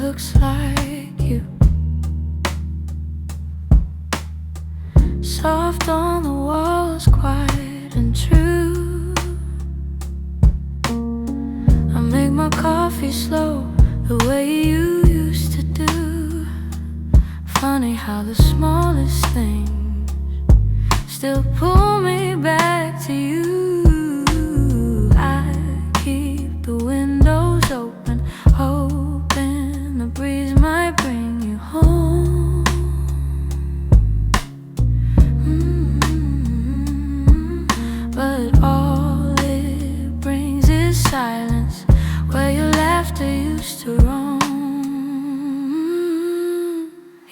looks like you. Soft on the walls, quiet and true. I make my coffee slow, the way you used to do. Funny how the smallest things still pull me back to you. I keep the windows open, hoping the breeze might bring you home. But all it brings is silence, where your laughter used to roam.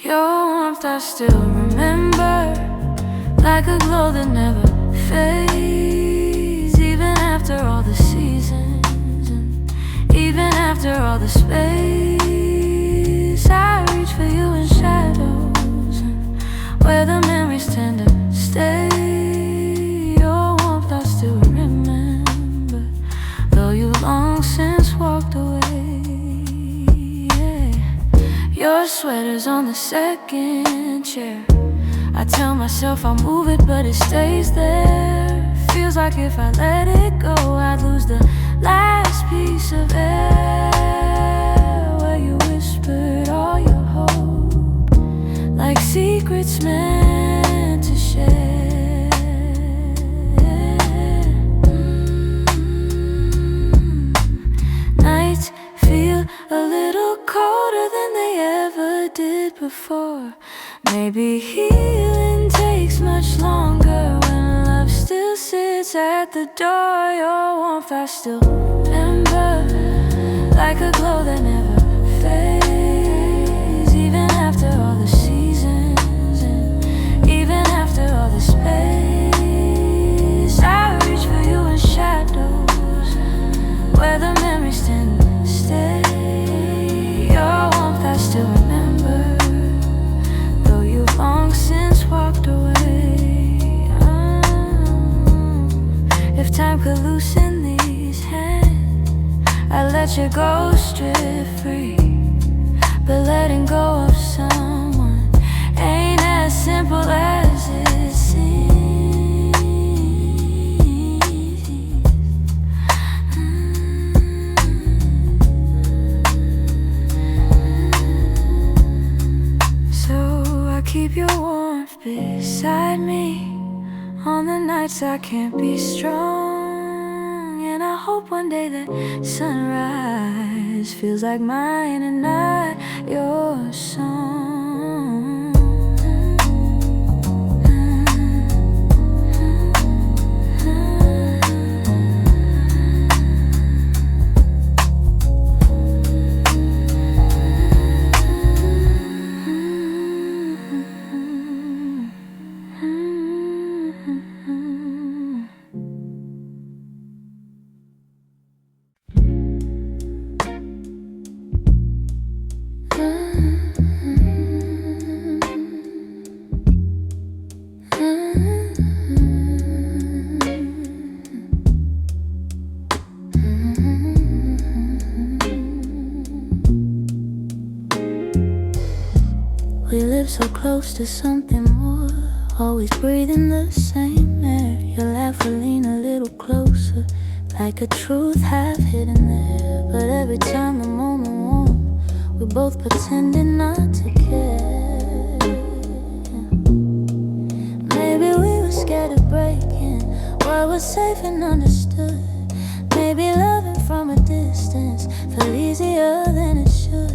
Your warmth I still remember, like a glow that never fades. Even after all the seasons, and even after all the space, I reach for you in shadows, and where the memories tend to stay. Your warmth I still remember, though you've long since walked away. Yeah. Your sweater's on the second chair. I tell myself I'll move it, but it stays there. Feels like if I let it go, I'd lose the last piece of air, where you whispered all your hope, like secrets meant to share. Nights feel a little colder than they ever did before. Maybe healing takes much longer when love still sits at the door. Your warmth I still remember, like a glow that never fades. Even after all the seasons, and even after all the space, I reach for you in shadows, where the memories tend to stay. Your warmth I still remember, long since walked away. If time could loosen these hands, I'd let you go strip free. But letting go of someone ain't as simple as it seems. Keep your warmth beside me on the nights I can't be strong. And I hope one day that sunrise feels like mine and not your song. We live so close to something more, always breathing the same air. Your laugh will lean a little closer, like a truth half hidden there. But every time the moment warm, we're both pretending not to care. Maybe we were scared of breaking what was safe and understood. Maybe loving from a distance felt easier than it should.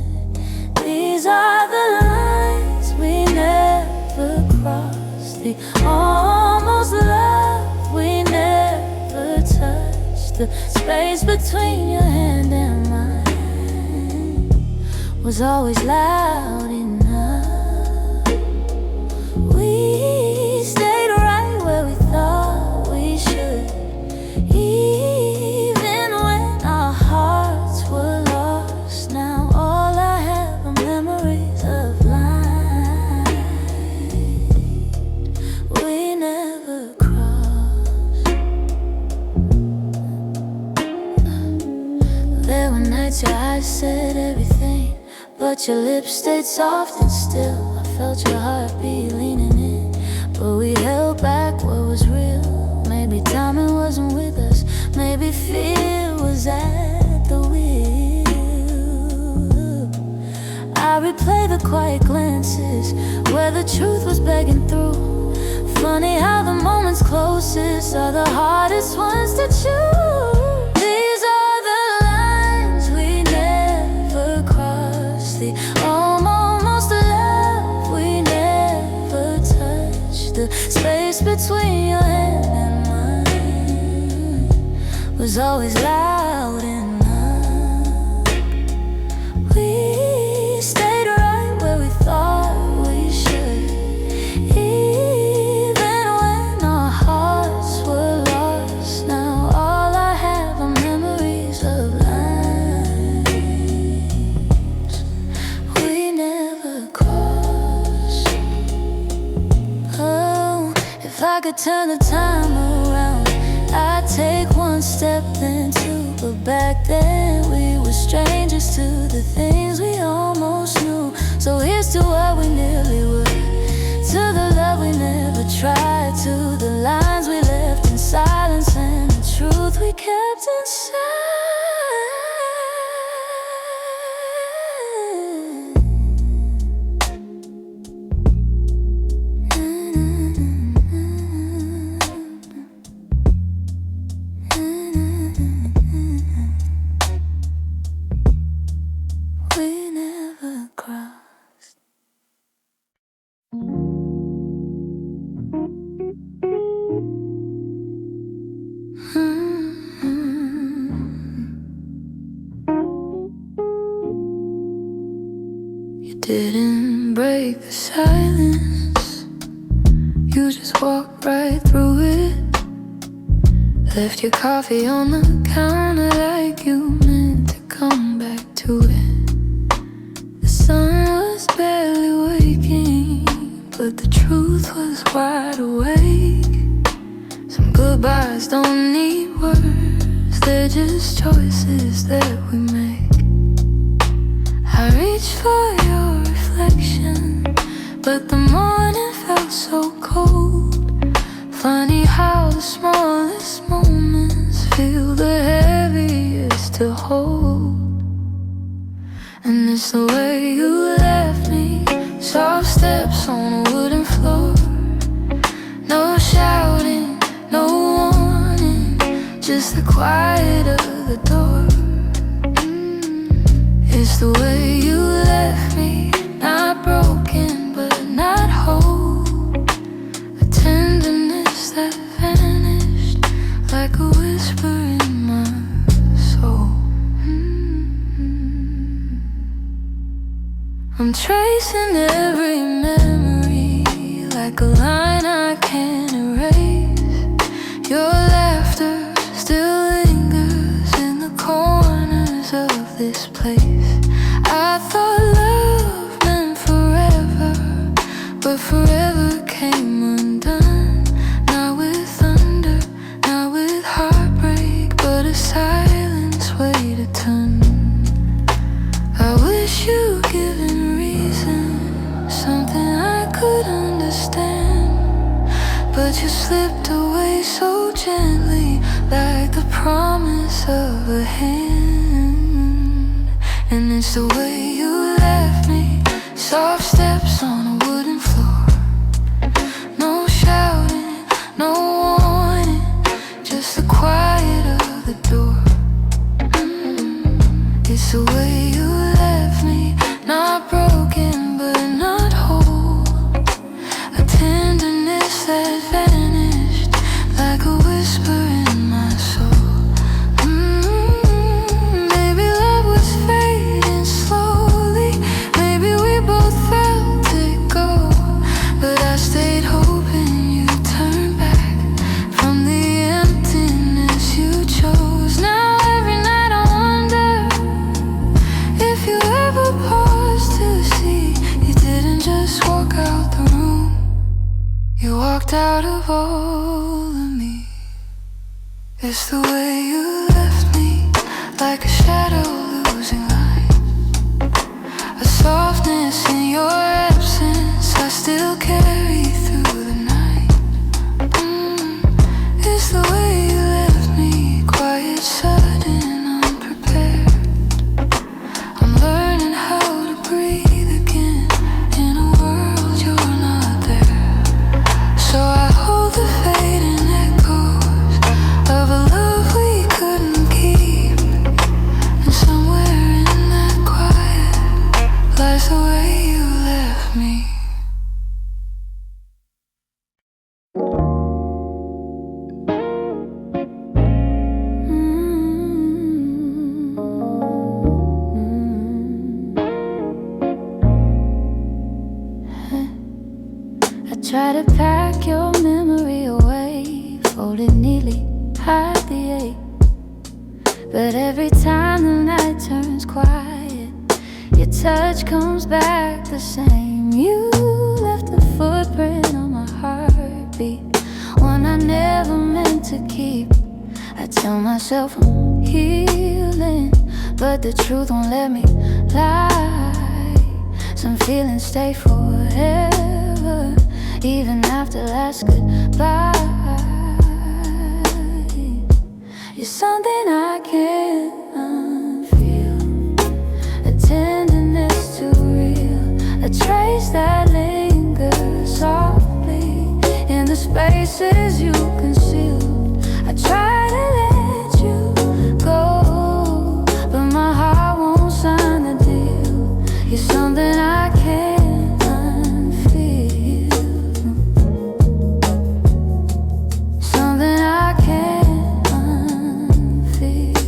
These are the lines we never crossed, the almost love we never touched. The space between your hand and mine was always loud enough. We stayed right where we thought we should, even when our hearts were lost. Now all I have are memories of lines we never crossed. There were nights your eyes said everything, but your lips stayed soft and still. I felt your heartbeat leaning in, but we held back what was real. Maybe timing wasn't with us, maybe fear was at the wheel. I replay the quiet glances where the truth was begging through. Funny how the moments closest are the hardest ones to choose. These are the lines we never crossed, the almost love we never touched. The space between your hand and mine was always loud enough. We stayed right where we thought we should, even when our hearts were lost. Now all I have are memories of lines we never crossed. Oh, if I could turn the time around, I'd take one step then two, but back then we were strangers to the things we almost knew. So here's to what we nearly were, to the love we never tried, to the lines we left in silence and the truth we kept inside. We never crossed. You didn't break the silence, you just walked right through it. Left your coffee on the counter like you meant to come back to it. The sun was barely waking, but the truth was wide awake. Some goodbyes don't need words, they're just choices that we make. I reached for your reflection, but the morning felt so cold. Funny how the smallest moments feel the heaviest to hold. And it's the way you left me, soft steps on a wooden floor. No shouting, no warning, just the quiet of the door. It's the way you left me, not broken but not whole. A tenderness that vanished like a whisper in my soul. I'm tracing every memory like a line I can't erase. Your laughter still lingers in the corners of this place. I thought love meant forever, but forever came undone. Not with thunder, not with heartbreak, but a silence way to turn. I wish you'd given reason, something I could understand, but you slipped away so gently, like the promise of a hand. And it's the way you left me, soft steps on a wooden floor. No shouting, no warning, just the quiet of the door. It's the way you left me, not broken but not whole. A tenderness that vanished like a whisper in my soul. Maybe love was fading slowly, maybe we both felt it go, but I stayed hoping you'd turn back from the emptiness you chose. Now every night I wonder if you ever paused to see you didn't just walk out the room, you walked out of all of me. It's the way you left me, like a shadow losing light, a softness in your absence I still carry through the night. It's the way you left me, quiet, sudden, unprepared. I'm learning how to breathe again in a world you're not there. So I hold the fading echoes of a love we couldn't keep. And somewhere in that quiet lies the way you left me. I try to pack your memory away, fold it neatly, hide the ache. But every time the night turns quiet, your touch comes back the same. You left a footprint on my heartbeat, one I never meant to keep. I tell myself I'm healing, but the truth won't let me lie. Some feelings stay forever, even after last goodbye. You're something I can't unfeel, a tenderness too real, a trace that lingers softly in the spaces you concealed. I try to let you go, but my heart won't sign the deal. You're something I can't unfeel, something I can't unfeel.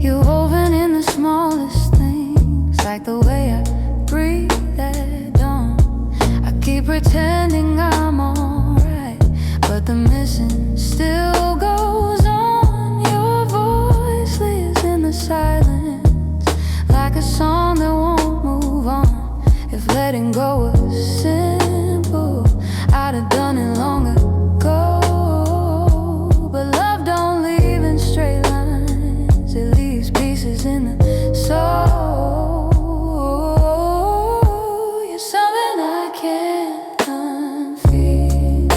You're woven in the smallest things, like the way I breathe at dawn. I keep pretending I'm alright, but the missing still goes on. Your voice lives in the silence, like a song that won't move on. If letting go was simple, I'd have done it long ago. But love don't leave in straight lines, it leaves pieces in the soul. You're something I can't unfeel,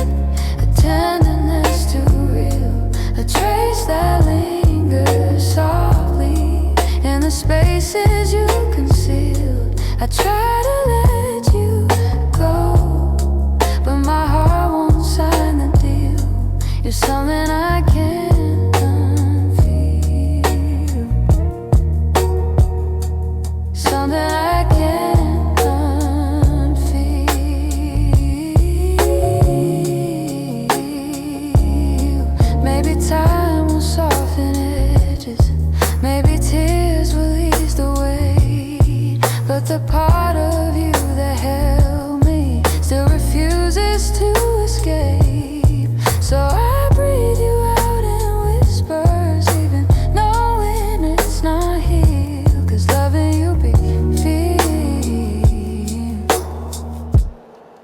a tenderness too real, a trace that lingers softly in the spaces you concealed. I try to let you go, but my heart won't sign the deal. You're something I can't unfeel, something I can't unfeel. Maybe time will soften edges, maybe tears will ease the weight, but the part of you that held me still refuses to escape. So I breathe you out in whispers, even knowing it's not here. 'Cause loving you be feel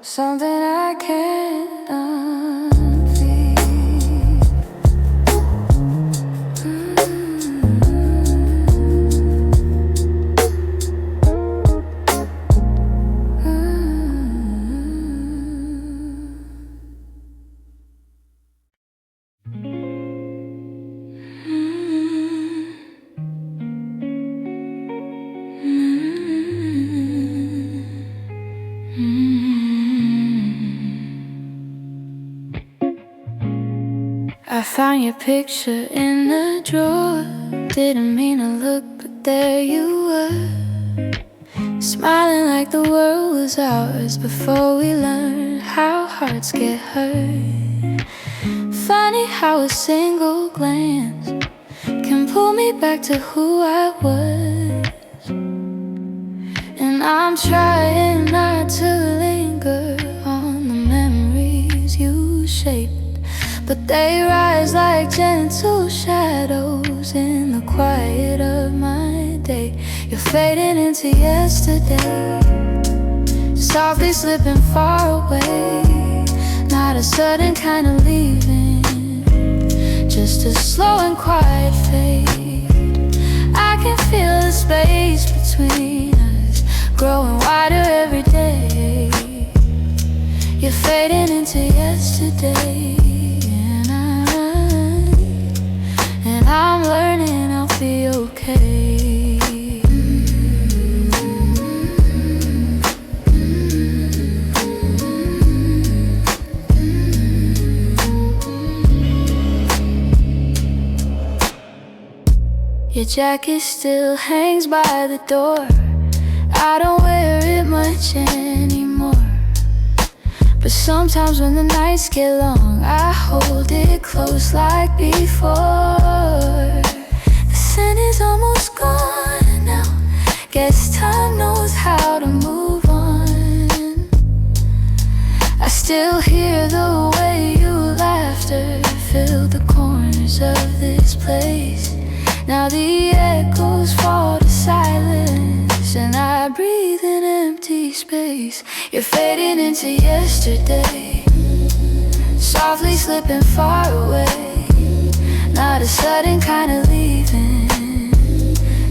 something I can't unfeel. I found your picture in the drawer, didn't mean to look, but there you were, smiling like the world was ours before we learned how hearts get hurt. Funny how a single glance can pull me back to who I was. And I'm trying not to linger on the memories you shaped, but they rise like gentle shadows in the quiet of my day. You're fading into yesterday, softly slipping far away. Not a sudden kind of leaving, just a slow and quiet fade. can feel the space between us growing wider every day. You're fading into yesterday, and I'm learning I'll be okay. Your jacket still hangs by the door. I don't wear it much anymore, but sometimes when the nights get long, I hold it close like before. The scent is almost gone now. Guess time knows how to move on. I still hear the way your laughter filled the corners of this place. Now the echoes fall to silence, and I breathe in empty space. You're fading into yesterday, softly slipping far away. Not a sudden kind of leaving,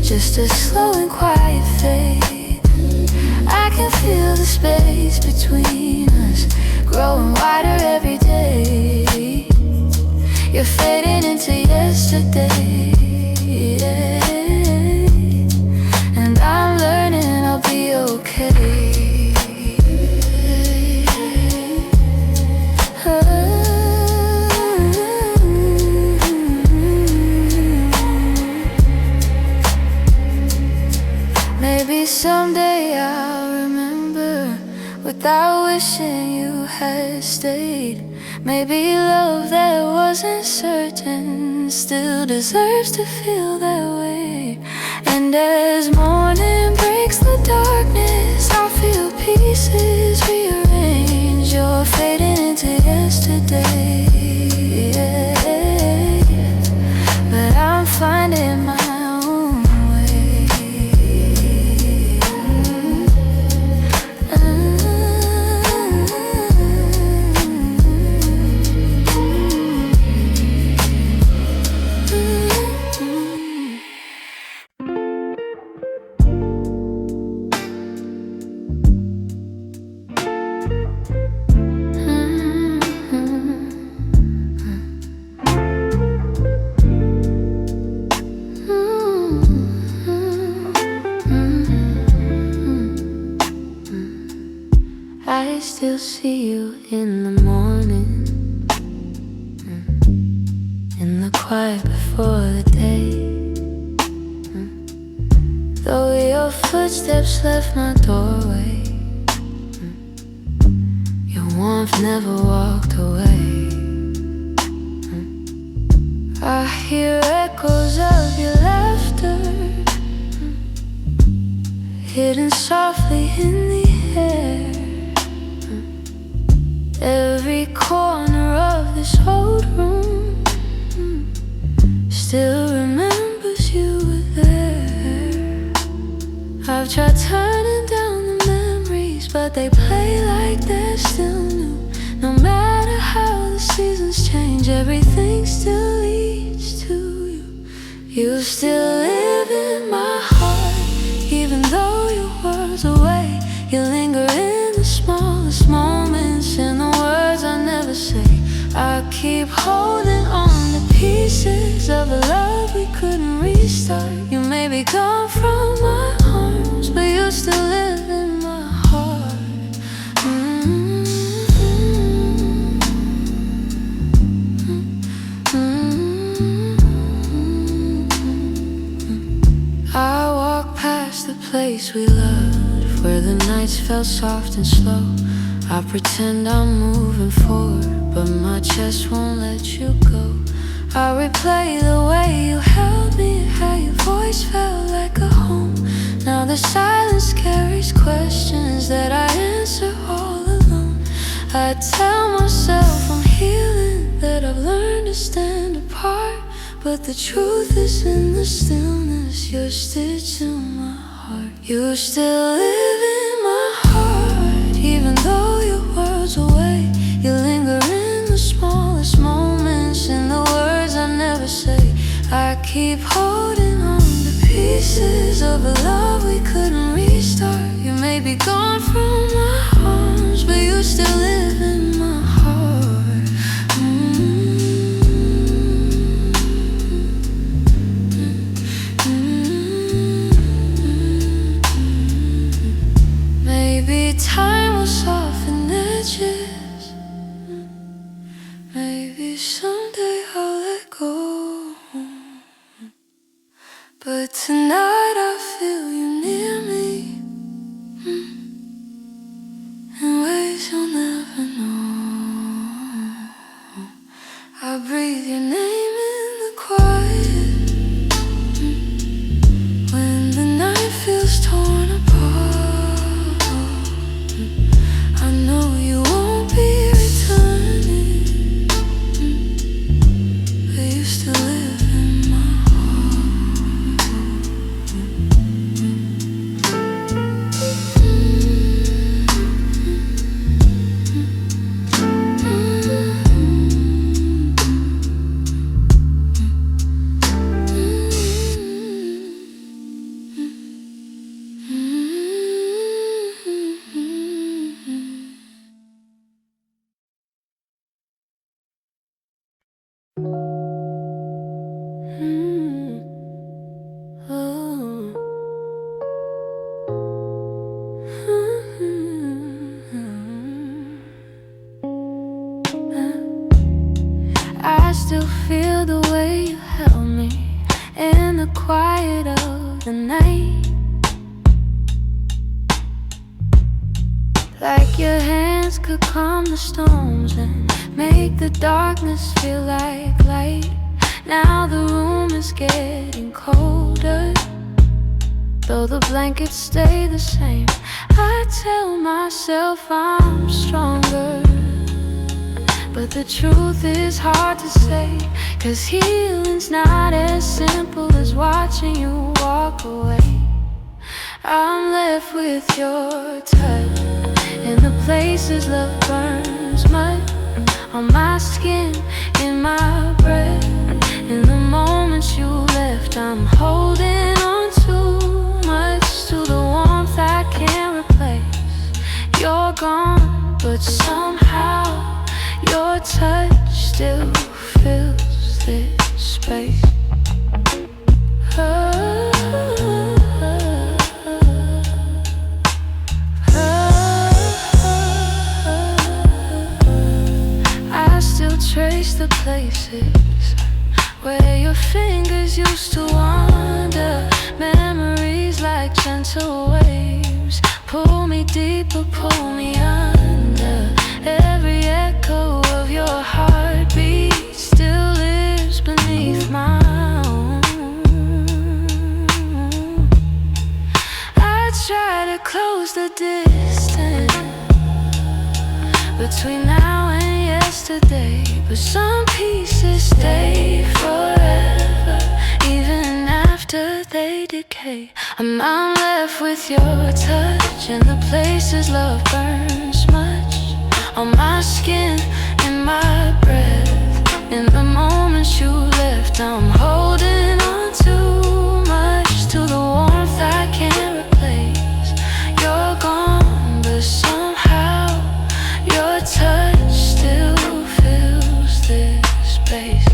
just a slow and quiet fade. I can feel the space between us growing wider every day. You're fading into yesterday, and I'm learning I'll be okay. Maybe someday I'll remember without wishing you had stayed. Maybe love that wasn't certain still deserves to feel that way. And as morning breaks the darkness, I feel pieces rearrange. You're fading into yesterday, but I'm finding my own way. I still see you in the morning, in the quiet before the day. Though your footsteps left my doorway, your warmth never walked away. I hear echoes of your laughter, hidden softly in the air. Every corner of this old room still remembers you were there. I've tried turning down the memories, but they play like they're still new. No matter how the seasons change, everything still leads to you. You still live in my heart, even though your world's away. You linger in the smallest moments, in the words I never say. I keep holding on to pieces of a love we couldn't restart. You may be gone from my arms, but you still live in my heart. I walk past the place we loved, where the nights felt soft and slow. I pretend I'm moving forward, but my chest won't let you go. I replay the way you held me, how your voice felt like a home. Now the silence carries questions that I answer all alone. I tell myself I'm healing, that I've learned to stand apart, but the truth is in the stillness. You're stitched in my heart. You still live in my heart, even though your world's away. You linger in the smallest moments, in the words I never say. I keep holding on to pieces of a love we couldn't restart. You may be gone from my arms, but you still live in my heart. Maybe time will soften edges. Maybe someday I'll let go. But tonight I feel you near me, in ways you'll never know. I breathe your name in the quiet, when the night feels torn apart. I know you won't be returning, but you still live in my I still feel the way you held me in the quiet of the night, like your hands could calm the storms and make the darkness feel like light. Now the room is getting colder, though the blankets stay the same. I tell myself I'm stronger, but the truth is hard to say, 'cause healing's not as simple as watching you walk away. I'm left with your touch in the places love burns mud, on my skin, in my breath. In the moments you left, I'm holding on too much to the warmth I can't replace. You're gone, but somehow your touch still fills this space. I still trace the places where your fingers used to wander. Memories like gentle waves pull me deeper, pull me under. Every echo of your heartbeat still lives beneath my own. I try to close the distance between now and yesterday, but some pieces stay forever, even after they decay. I'm left with your touch in the places love burns much, on my skin, in my breath. In the moments you left, I'm holding on too much to the warmth I can't replace. You're gone, but somehow your touch still fills this space.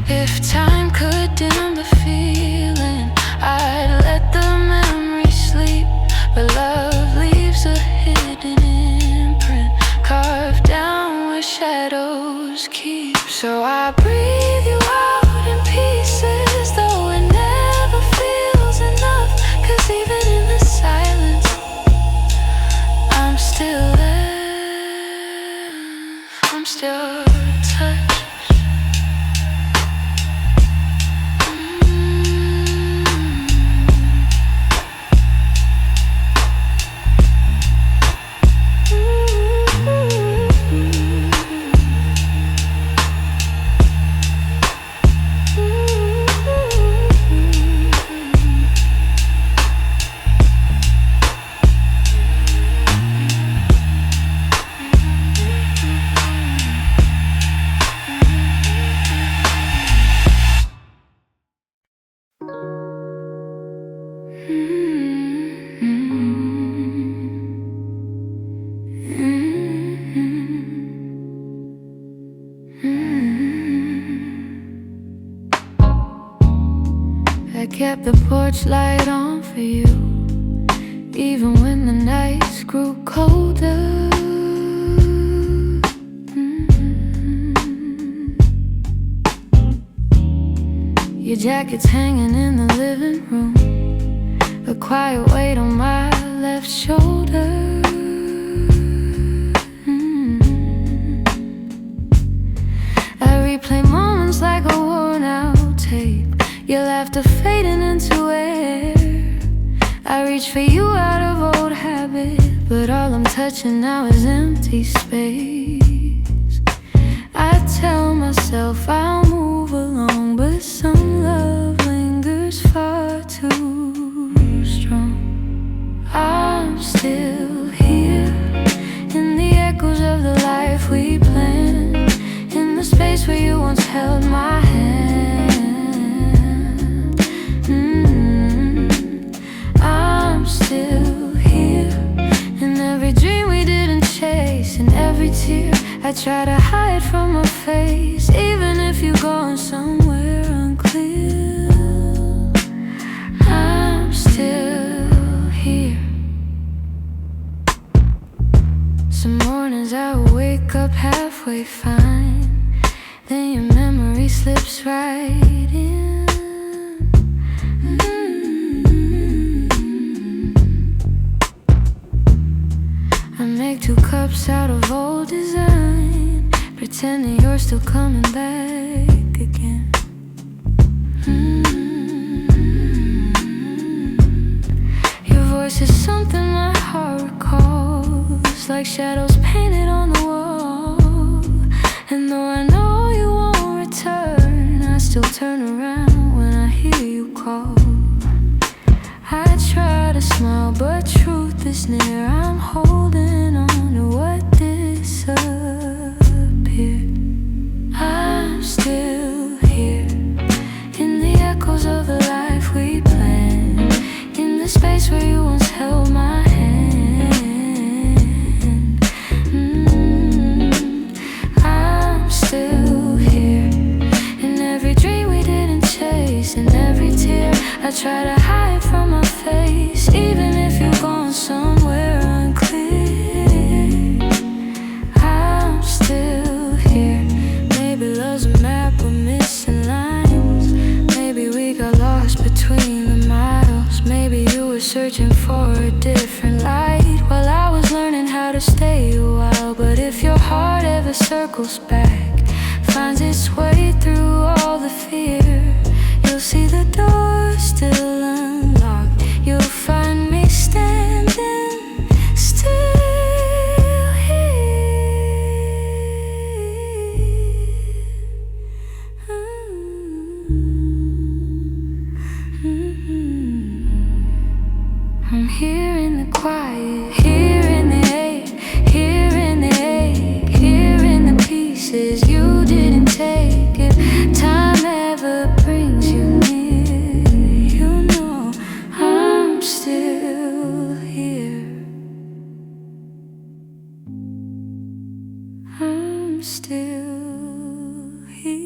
If time could dim the feeling, I'd let the memory sleep, but love leaves a hidden imprint carved down where shadows keep. So I breathe you out in pieces, though it never feels enough, 'cause even in the silence I'm still there. I'm still touched. I kept the porch light on for you, even when the nights grew colder. Your jacket's hanging in the living room, a quiet weight on my left shoulder. I replay moments like a worn out tape, your laughter fading into air. I reach for you out of old habit, but all I'm touching now is empty space. I tell myself I'll move along, but some love lingers far too strong. I'm still here, in the echoes of the life we planned, in the space where you once held my hand. I'm still here, in every dream we didn't chase, in every tear I try to hide from my face, even if you're going somewhere unclear. I'm still here. Some mornings I wake up halfway fine, then your memory slips right in. I make 2 cups out of old design, pretending you're still coming back again. Your voice is something my heart recalls, like shadows painted on the wall. And though I know you won't return, I still turn around when I hear you call. I try to smile, but truth is near. I'm holding on to what disappeared. I'm still here, in the echoes of the life we planned, in the space where you once held my hand. I'm still here, in every dream we didn't chase, in every tear I try to hide from my face, even if you're going somewhere unclear. I'm still here. Maybe love's a map with missing lines, maybe we got lost between the miles, maybe you were searching for a different light while I was learning how to stay a while. But if your heart ever circles back, finds its way through all the fear, you'll see the door still unlocked. You'll find me standing still here. I'm here in the quiet, here in the ache, here in the ache, here in the pieces you didn't take. If time ever brings you near, you know I'm still here. I'm still here.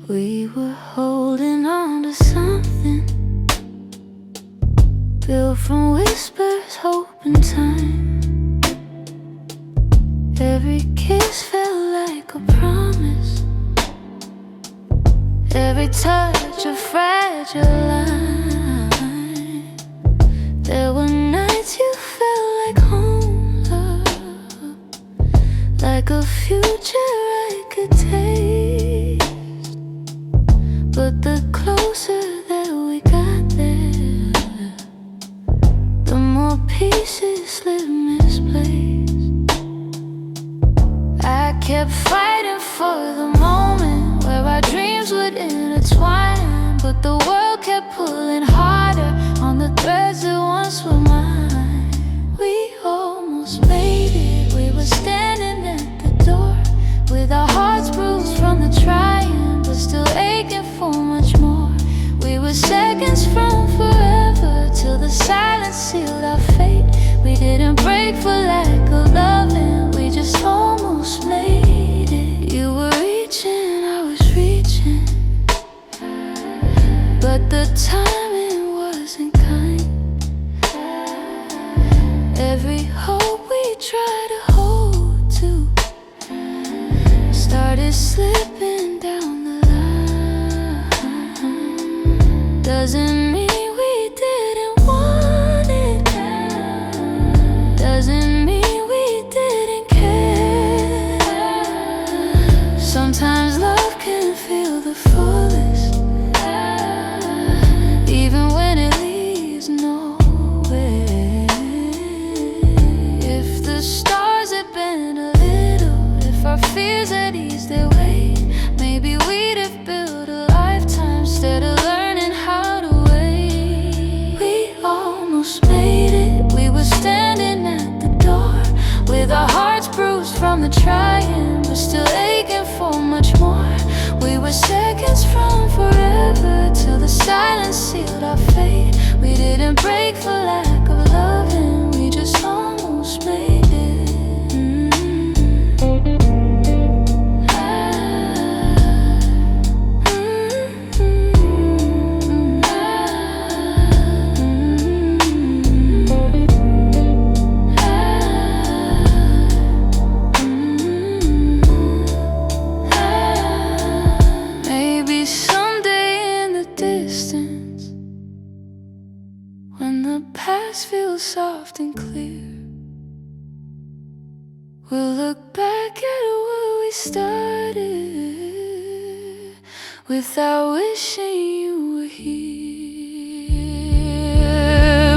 We were holding on to something built from whispers, hope and time. Every kiss felt like a promise, every touch a fragile line. There were nights you felt like home, love, like a future I could taste. But the closer that we got there, the more pieces slip misplaced. I kept fighting for the moment where our dreams would intertwine, but the world kept pulling harder on the threads that once were mine. We almost made it, seconds from forever till the silence sealed our fate. We didn't break for lack of loving, we just almost made it. You were reaching, I was reaching, but the timing wasn't kind. Every hope we tried to hold to started slipping down the line. Doesn't mean we didn't want it, doesn't mean we didn't care. Sometimes love can feel the fullest, even when it leaves nowhere. If the stars had been a little, if our fears had eased their weight, maybe we'd have built a lifetime instead of learning how to wait. We almost made it, we were standing at the door with our hearts bruised from the trying, but still aching for much more. We were seconds from forever till the silence sealed our fate. We didn't break for lack of loving, we just almost made it. Maybe someday in the distance, when the past feels soft and clear, we'll look back at where we started without wishing you were here.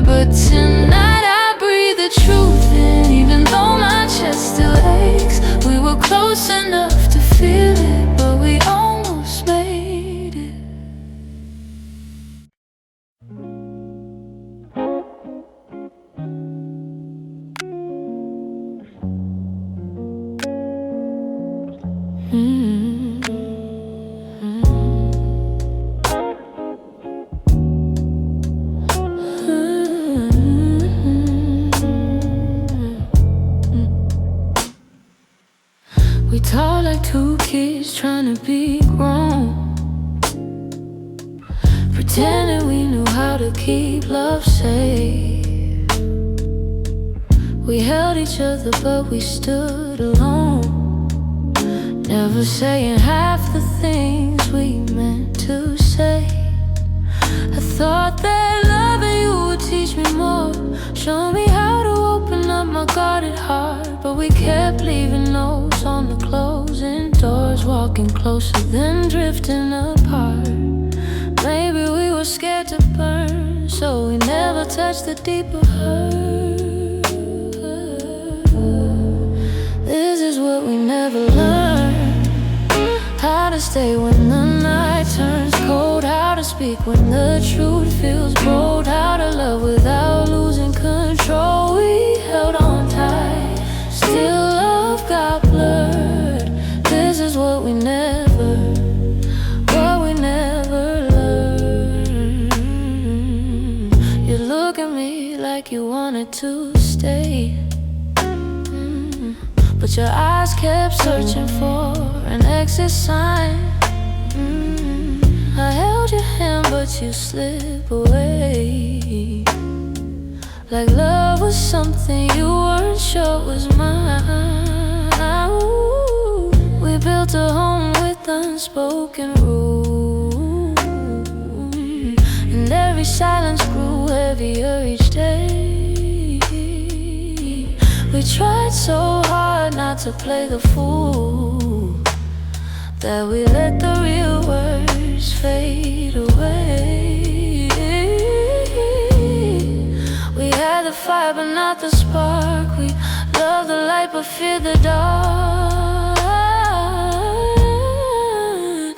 But tonight I breathe the truth in, even though my chest still aches. We were close enough to feel it, but we almost made it. We talk like two kids trying to be grown, pretending we knew how to keep love safe. We held each other but we stood alone, never saying half the things we meant to say. I thought that loving you would teach me more, show me how to open up my guarded heart, but we kept leaving notes on the closing doors, walking closer then drifting apart. Maybe we were scared to burn, so we never touched the deeper hurt. This is what we never learned, how to stay when the night turns cold, how to speak when the truth feels bold, how to love without losing control. We held on tight, still love got blurred. This is what we never learned. You look at me like you wanted to stay, but your eyes kept searching for an exit sign. I held your hand but you slip away, like love was something you weren't sure was mine. Ooh, we built a home with unspoken rules, and every silence grew heavier each day. We tried so hard not to play the fool, that we let the real words fade away. We had the fire but not the spark, we loved the light but feared the dark.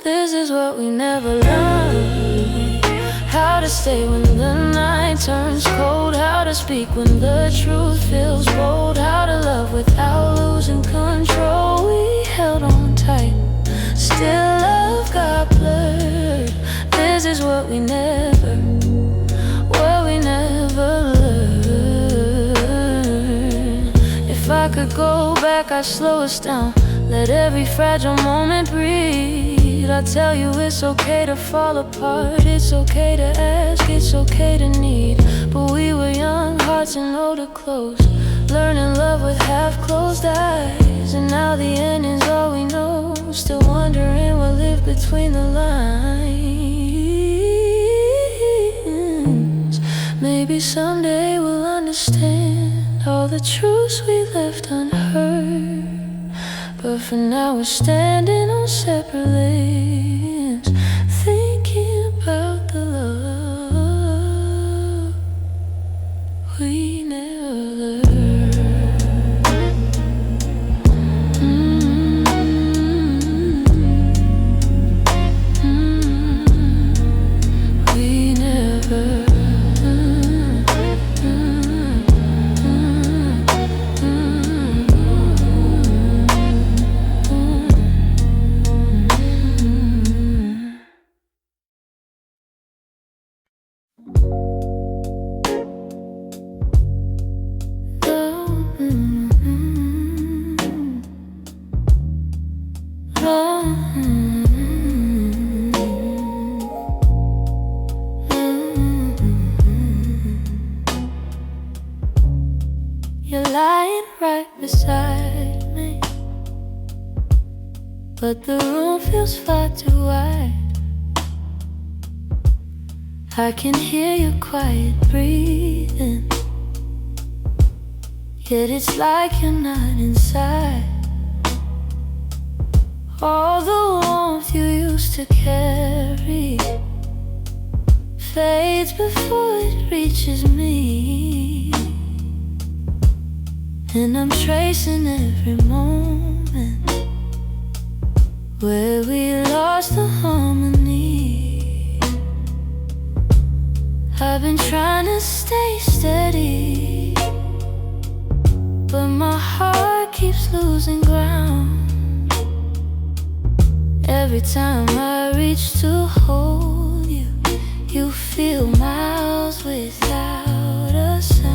This is what we never learned, how to stay when the night turns cold, how to speak when the truth feels bold, how to love without losing control. We held on tight, still love got blurred. This is what we never never learn. If I could go back, I'd slow us down, let every fragile moment breathe. I tell you it's okay to fall apart, it's okay to ask, it's okay to need. But we were young, hearts and loaded clothes, learning love with half-closed eyes. And now the ending's all we know, still wondering what lived between the lines. Maybe someday we'll understand all the truths we left unheard. But for now we're standing on separate lanes, thinking about the love we never learned. We never. You're lying right beside me, but the room feels far too wide. I can hear your quiet breathing, yet it's like you're not inside. All the warmth you used to carry fades before it reaches me. And I'm tracing every moment where we lost the harmony. I've been trying to stay steady, but my heart keeps losing ground. Every time I reach to hold you, you feel miles without a sound.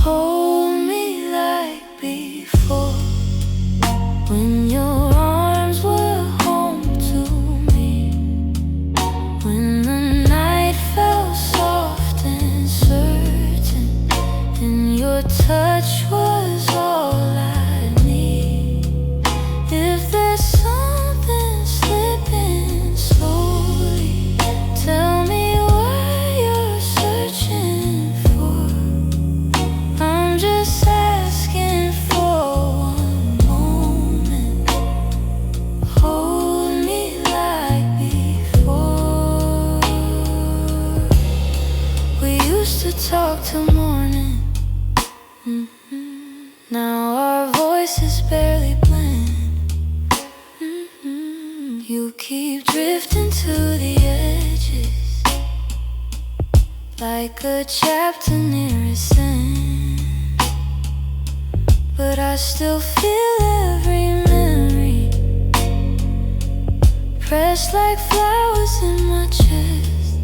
Hold me like before, when your arms were home to me, when the night felt soft and certain, and your touch was all I need. If there's something slipping slowly, tell me what you're searching for. I'm just asking for one moment. Hold me like before. We used to talk till morning. Now our voices barely blend. You keep drifting to the edges, like a chapter near its end. But I still feel every memory pressed like flowers in my chest.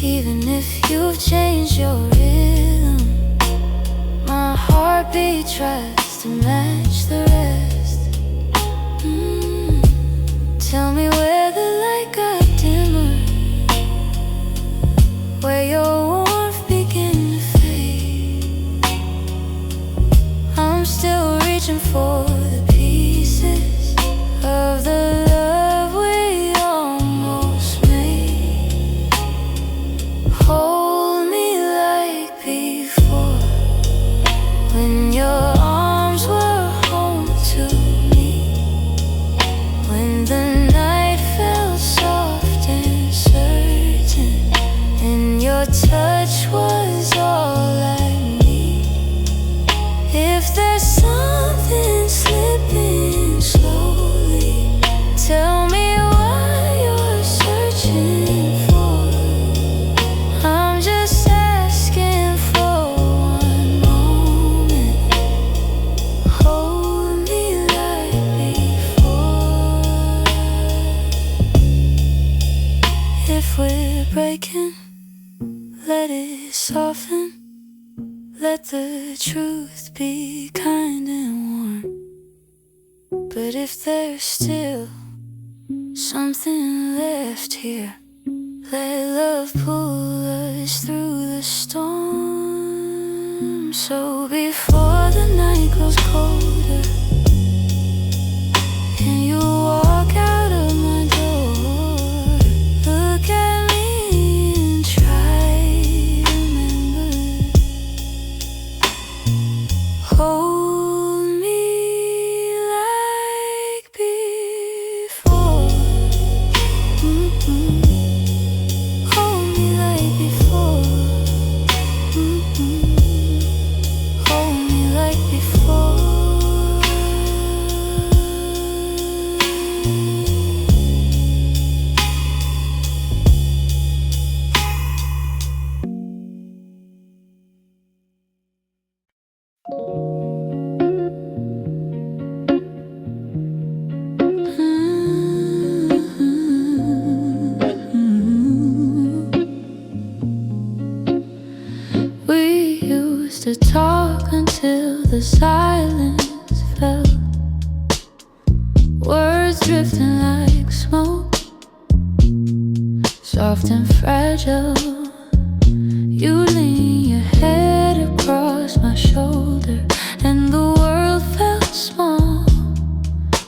Even if you've changed your rhythm, my heartbeat tries to match the rest. Tell me where the light got dimmer, where your warmth began to fade. I'm still reaching for the pieces of the love we almost made. Hold me like before, when your arms were home to me, when the night felt soft and certain, and your touch was all I need. If there's something slipping slowly, tell me what you're searching for. I'm just asking for one moment. Hold me like before. If we're breaking let it soften. Let the truth be kind and warm. But if there's still something left here, let love pull us through the storm. So before the night grows colder and you walk out of my door, look at me and try to remember. Hold me like before. Hold me like before. Hold me like before. We used to talk until the silence fell, words drifting like smoke, soft and fragile. You lean your head across my shoulder, and the world felt small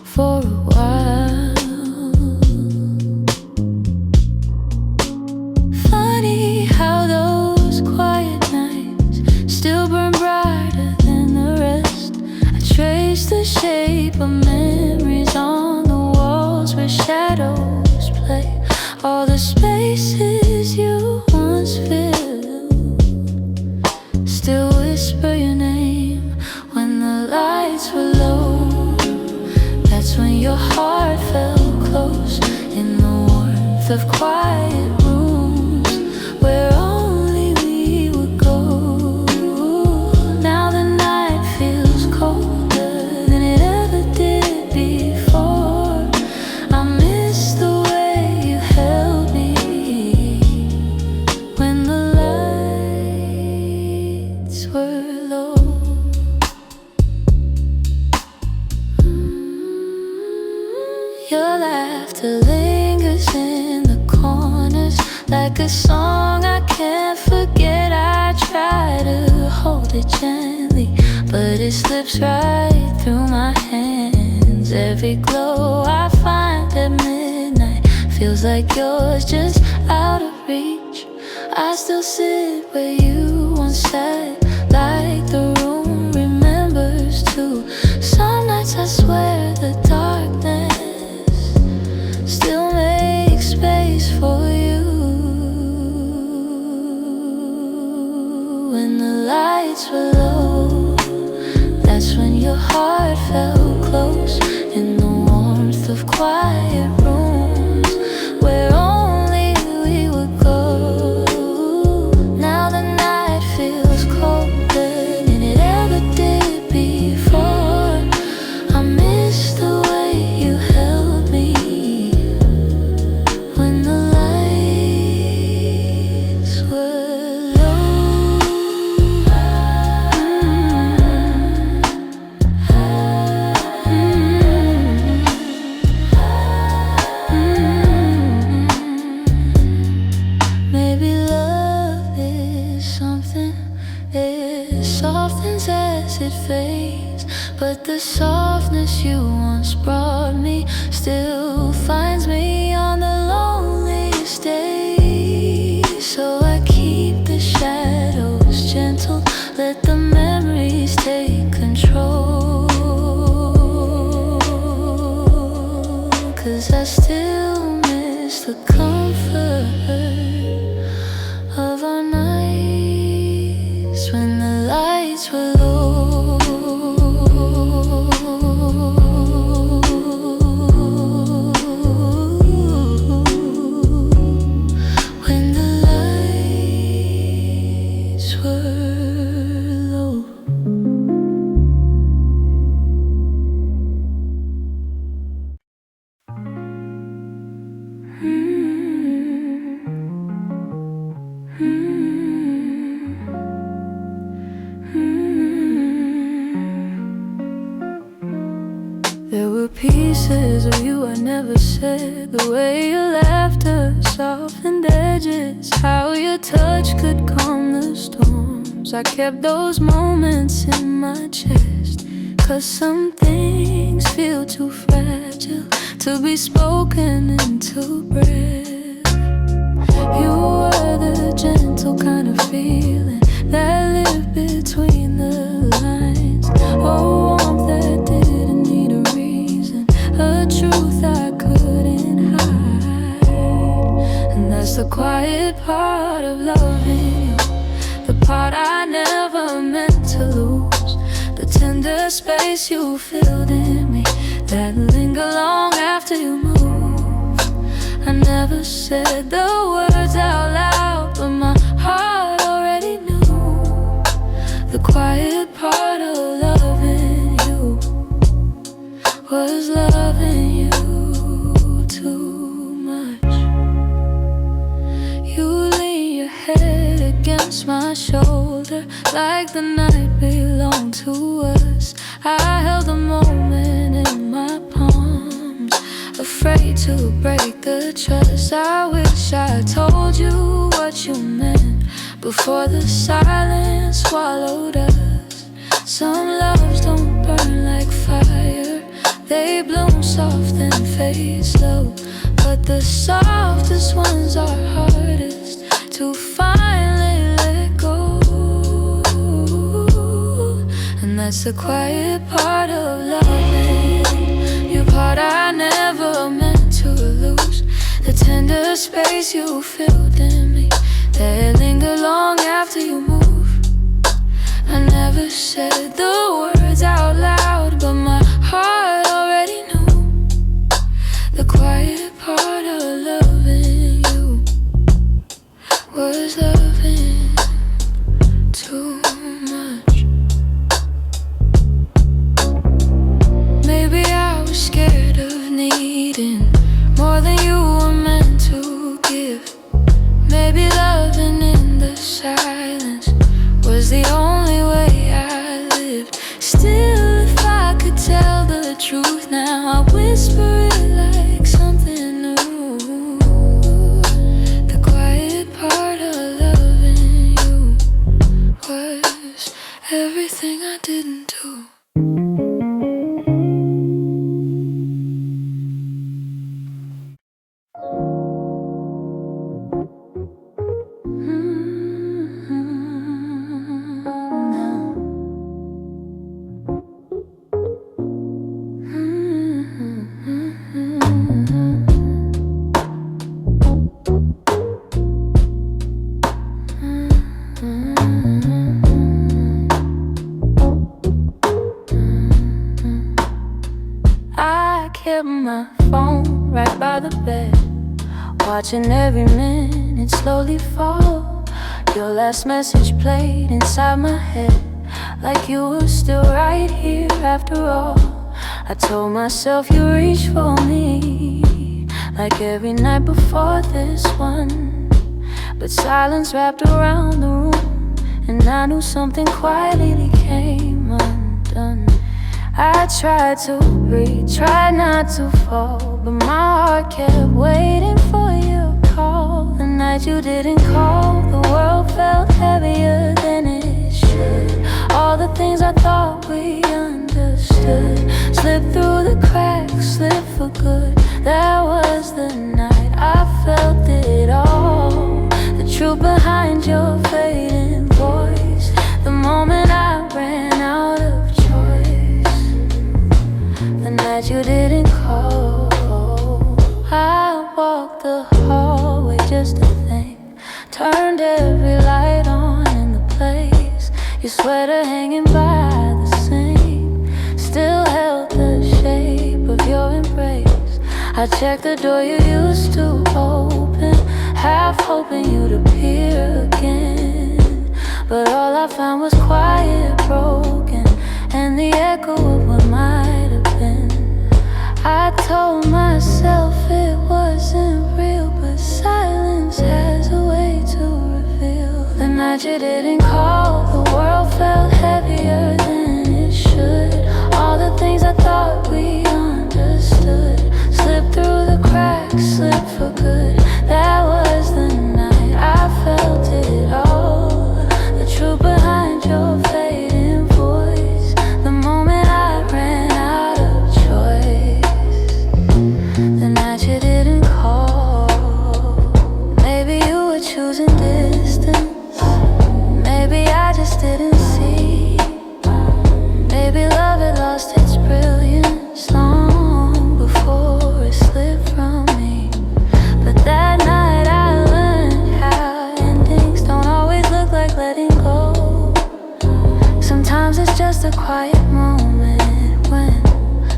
for a while. Funny how those quiet nights still burn brighter than the rest. I trace the shape of memories on the walls where shadows play. All the spaces you once filled still whisper your name when the lights were low. That's when your heart felt close in the warmth of quiet rooms where only we would go. Now the night feels colder than it ever did before. I miss the way you held me when the lights were low. Your laughter lingers in the corners like a song I can't forget. I try to hold it gently, but it slips right through my hands. Every glow I find at midnight feels like yours, just out of reach. I still sit where you once sat, like the room remembers too. Some nights I swear the darkness still makes space for you. When the lights were low, that's when your heart felt close in the warmth of quiet rooms where only we would go. Now the night feels colder than it ever did before. I miss the way you held me when the lights were low. Maybe love is something, it softens as it fades, but the softness you once brought me still finds me on the loneliest days. So I keep the shadows gentle, let the memories take control. 'Cause I still miss the comfort of our nights when the lights were low. When the lights were low. Mm-hmm. promises of you I never said. The way your laughter softened edges, how your touch could calm the storms. I kept those moments in my chest, 'cause some things feel too fragile to be spoken into breath. You were the gentle kind of feeling that lived between the lines. Oh, warmth that didn't need a reason, a truth I couldn't hide. And that's the quiet part of loving you, the part I never meant to lose. The tender space you filled in me, that linger long after you move. I never said the words out loud, but my heart already knew. The quiet part of loving you was loving you too much. You lean your head against my shoulder like the night belonged to us. I held the moment in my palms, afraid to break the trust. I wish I told you what you meant before the silence swallowed us. Some loves don't burn like fire, they bloom soft and fade slow. But the softest ones are hardest to finally let go. And that's the quiet part of loving, your part I never meant to lose. The tender space you filled in me, that linger long after you move. I never said the words out loud, but my heart already knew. The quiet part of loving you was loving too much. Maybe I was scared of needing more than you were meant to give. Maybe loving in the silence was the only way I lived. Still, if I could tell the truth now, I'd whisper it like something new. The quiet part of loving you was everything I didn't do. Kept my phone right by the bed, watching every minute slowly fall. Your last message played inside my head, like you were still right here after all. I told myself you reached for me, like every night before this one. But silence wrapped around the room, and I knew something quietly came undone. I tried to breathe, tried not to fall, but my heart kept waiting for your call. The night you didn't call, the world felt heavier than it should. All the things I thought we understood slipped through the cracks, slipped for good. That was the night I felt it all, the truth behind your fading voice. The moment I ran out of choice, the night you didn't call. I walked the hallway just to think, turned every light on in the place. Your sweater hanging by the sink still held the shape of your embrace. I checked the door you used to open, half hoping you'd appear again. But all I found was quiet, broken, and the echo of what might have been. I told myself it wasn't real, but silence has a way to reveal. The night you didn't call, the world felt heavier than it should. All the things I thought we understood for good. That was the night I felt it all. The truth behind your fading voice. The moment I ran out of choice. The night you didn't call. Maybe you were choosing distance. Maybe I just didn't see. Maybe love had lost its brilliance long before it slipped from me. But that night I learned how endings don't always look like letting go. Sometimes it's just a quiet moment when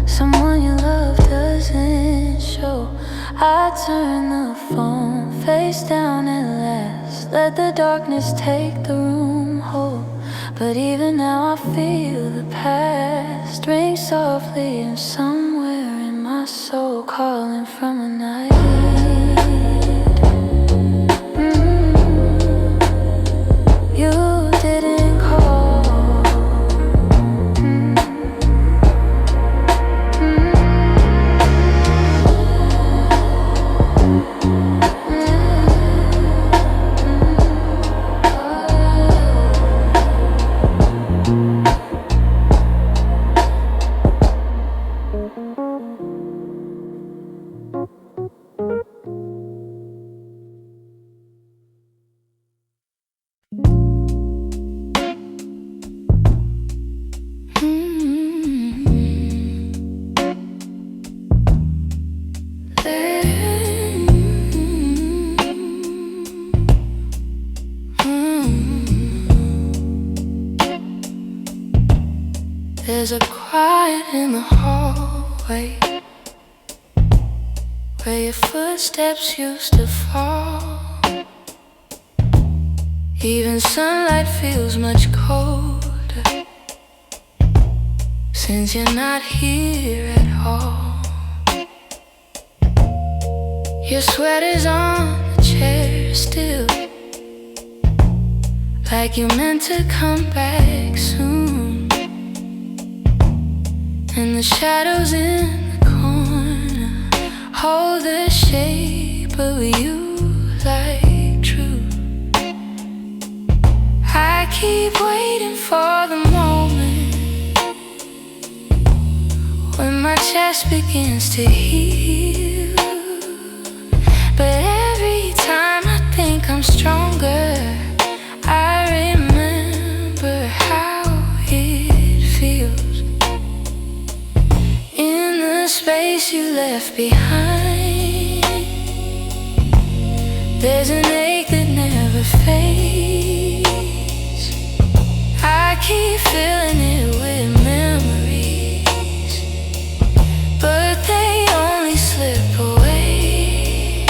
someone you love doesn't show. I turn the phone face down at last. Let the darkness take the room whole. But even now I feel the past ring softly, and somewhere in my soul calling from a night. You didn't call. There's a quiet in the hallway where your footsteps used to fall. Even sunlight feels much colder since you're not here at all. Your sweater's on the chair still, like you meant to come back soon. And the shadows in the corner hold the shape of you like truth. I keep waiting for the moment when my chest begins to heal. But every time I think I'm stronger, I remember how it feels. In the space you left behind, there's an ache that never fades. I keep filling it with memories, but they only slip away.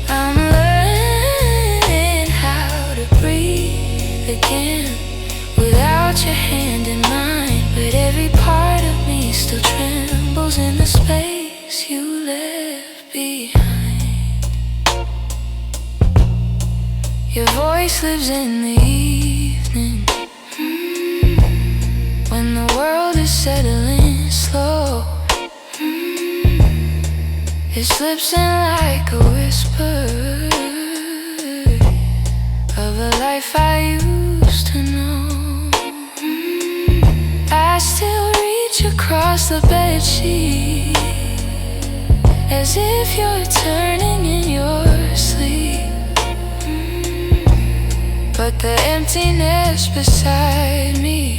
I'm learning how to breathe again without your hand in mine. But every part of me still trembles in the space you left behind. Your voice lives in the evening, when the world is settling slow. It slips in like a whisper of a life I used to know. I still reach across the bedsheet as if you're turning in your sleep. But the emptiness beside me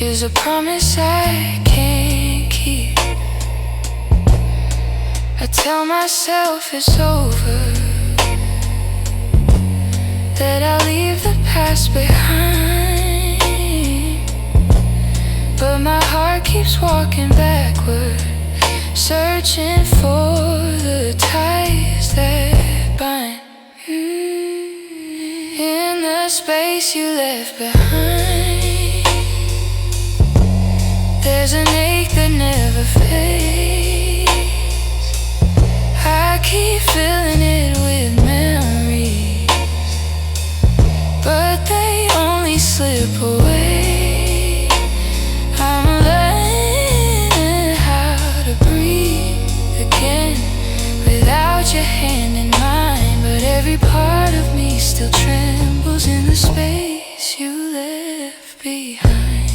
is a promise I can't keep. I tell myself it's over, that I'll leave the past behind. But my heart keeps walking backward, searching for the ties that bind. In the space you left behind, there's an ache that never fades. I keep filling it with memories, but they only slip away. I'm learning how to breathe again still trembles in the space you left behind.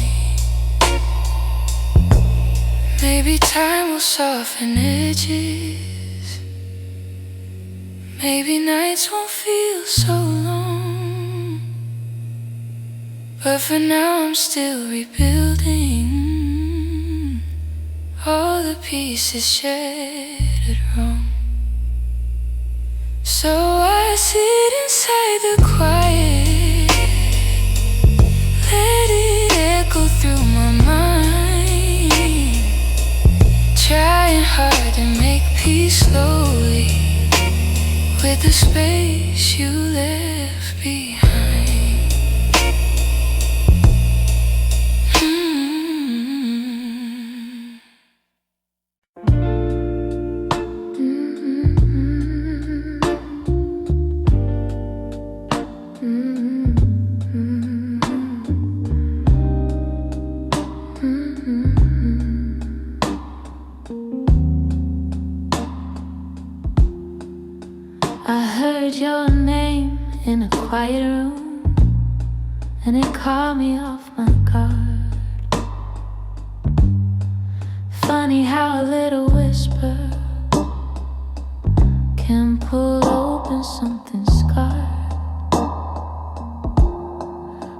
Maybe time will soften edges. Maybe nights won't feel so long. But for now I'm still rebuilding all the pieces shattered wrong. So I sit inside the quiet, let it echo through my mind, trying hard to make peace slowly with the space you left behind. I heard your name in a quiet room, and it caught me off my guard. Funny how a little whisper can pull open something scarred.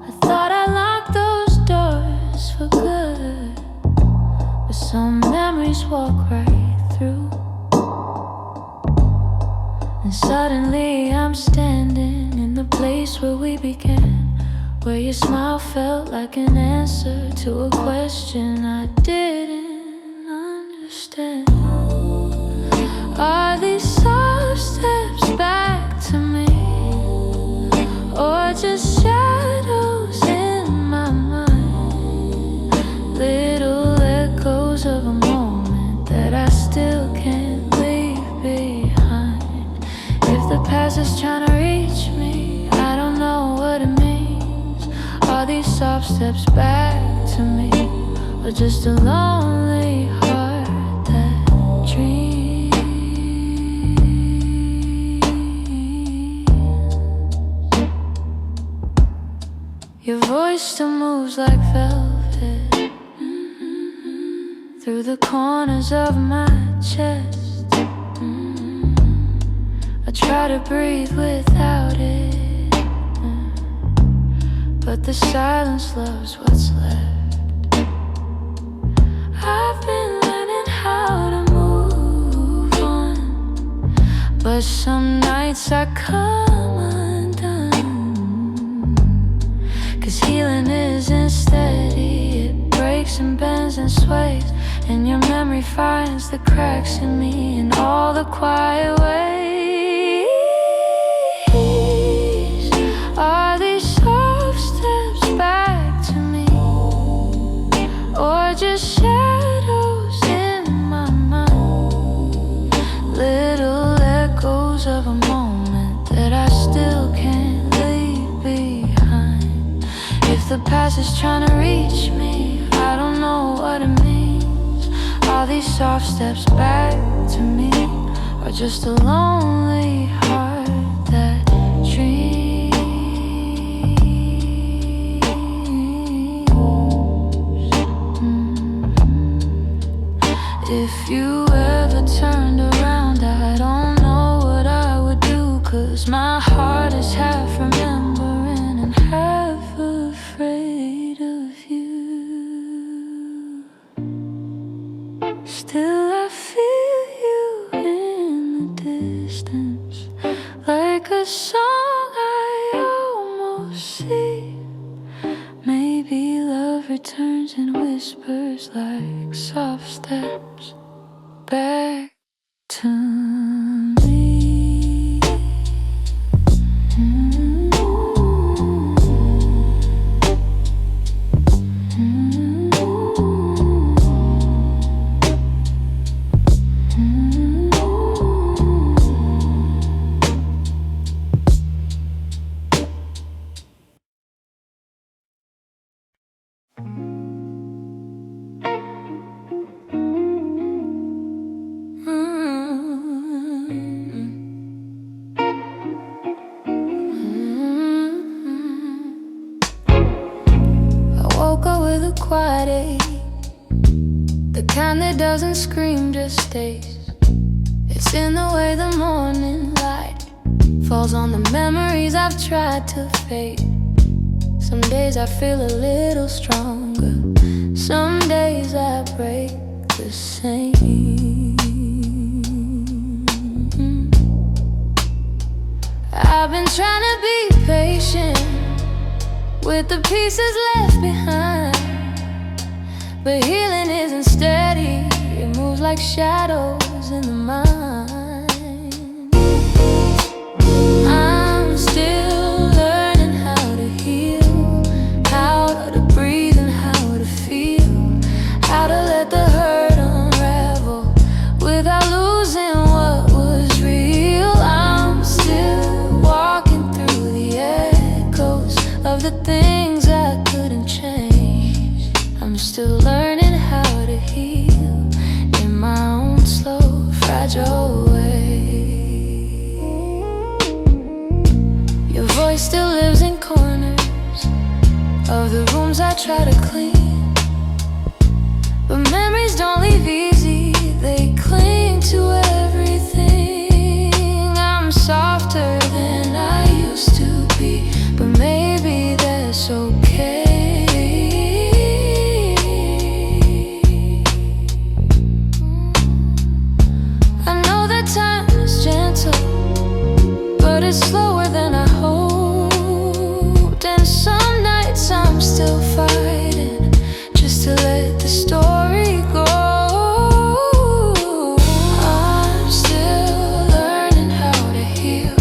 I thought I locked those doors for good, but some memories walk right through. And suddenly I'm standing in the place where we began, where your smile felt like an answer to a question I didn't understand. Are these soft steps back to me, or just shadows in my mind? Little echoes of a moment that I still can't leave behind. If the past is trying to reach me, I don't know what it means. Are these soft steps back to me, or just a lonely heart that dreams? Your voice still moves like velvet through the corners of my chest. I try to breathe without it, but the silence loves what's left. I've been learning how to move on, but some nights I come undone. 'Cause healing isn't steady, it breaks and bends and sways, and your memory finds the cracks in me in all the quiet ways. Are these soft steps back to me, or just shadows in my mind? Little echoes of a moment that I still can't leave behind. If the past is trying to reach me, I don't know what it means. Are these soft steps back to me, or just a lonely heart that dreams? If you ever turned around, I don't know what I would do, 'cause my heart is half remembering and half afraid of you. Still I feel you in the distance, like a song I almost see. Maybe love returns and whispers like soft steps back to me. quiet ache, the kind that doesn't scream, just stays. It's in the way the morning light falls on the memories I've tried to fade. Some days I feel a little stronger, some days I break the same. I've been trying to be patient with the pieces left behind, but healing isn't steady, it moves like shadows in the mind. I'm still learning how to heal, how to breathe and how to feel, how to let the hurt unravel without losing what was real. I'm still walking through the echoes of the things I couldn't change. I'm still learning how to heal in my own slow, fragile way. Your voice still lives in corners of the rooms I try to clean, but memories don't leave easy, they cling to everything. I'm softer than I used to be, but maybe that's okay. I know that time is gentle, but it's slower than I hoped. And some nights I'm still fighting just to let the story go. I'm still learning how to heal,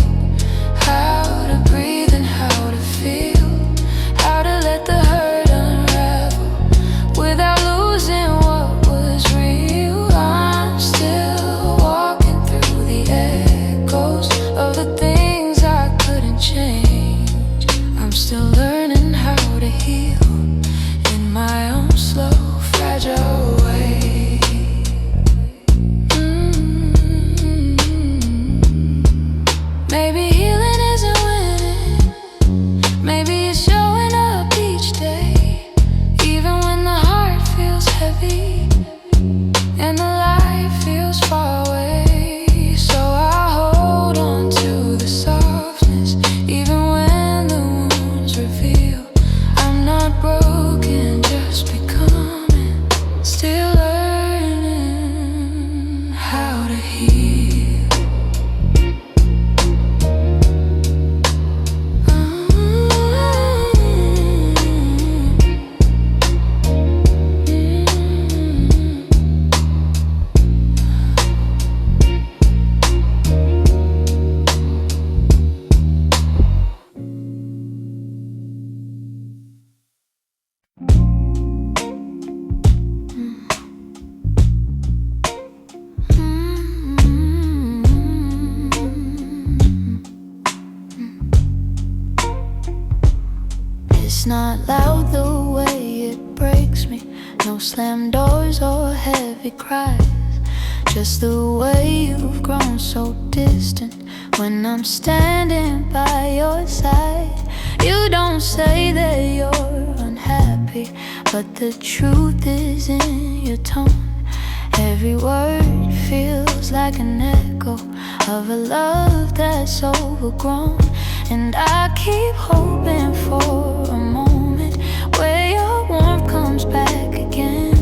how to breathe and how to feel, how to let the hurt unravel without losing what was real. I'm still walking through the echoes of the things I couldn't change. I'm still learning how to heal in my own slow, fragile way. Maybe healing isn't winning, maybe it's showing up each day, even when the heart feels heavy and the light feels far away. So I hold on to the softness, even when the wounds reveal I'm not broken, just becoming, still learning how to heal. It's not loud the way it breaks me, no slam doors or heavy cries, just the way you've grown so distant when I'm standing by your side. You don't say that you're unhappy, but the truth is in your tone. Every word feels like an echo of a love that's overgrown. And I keep hoping for a moment where your warmth comes back again,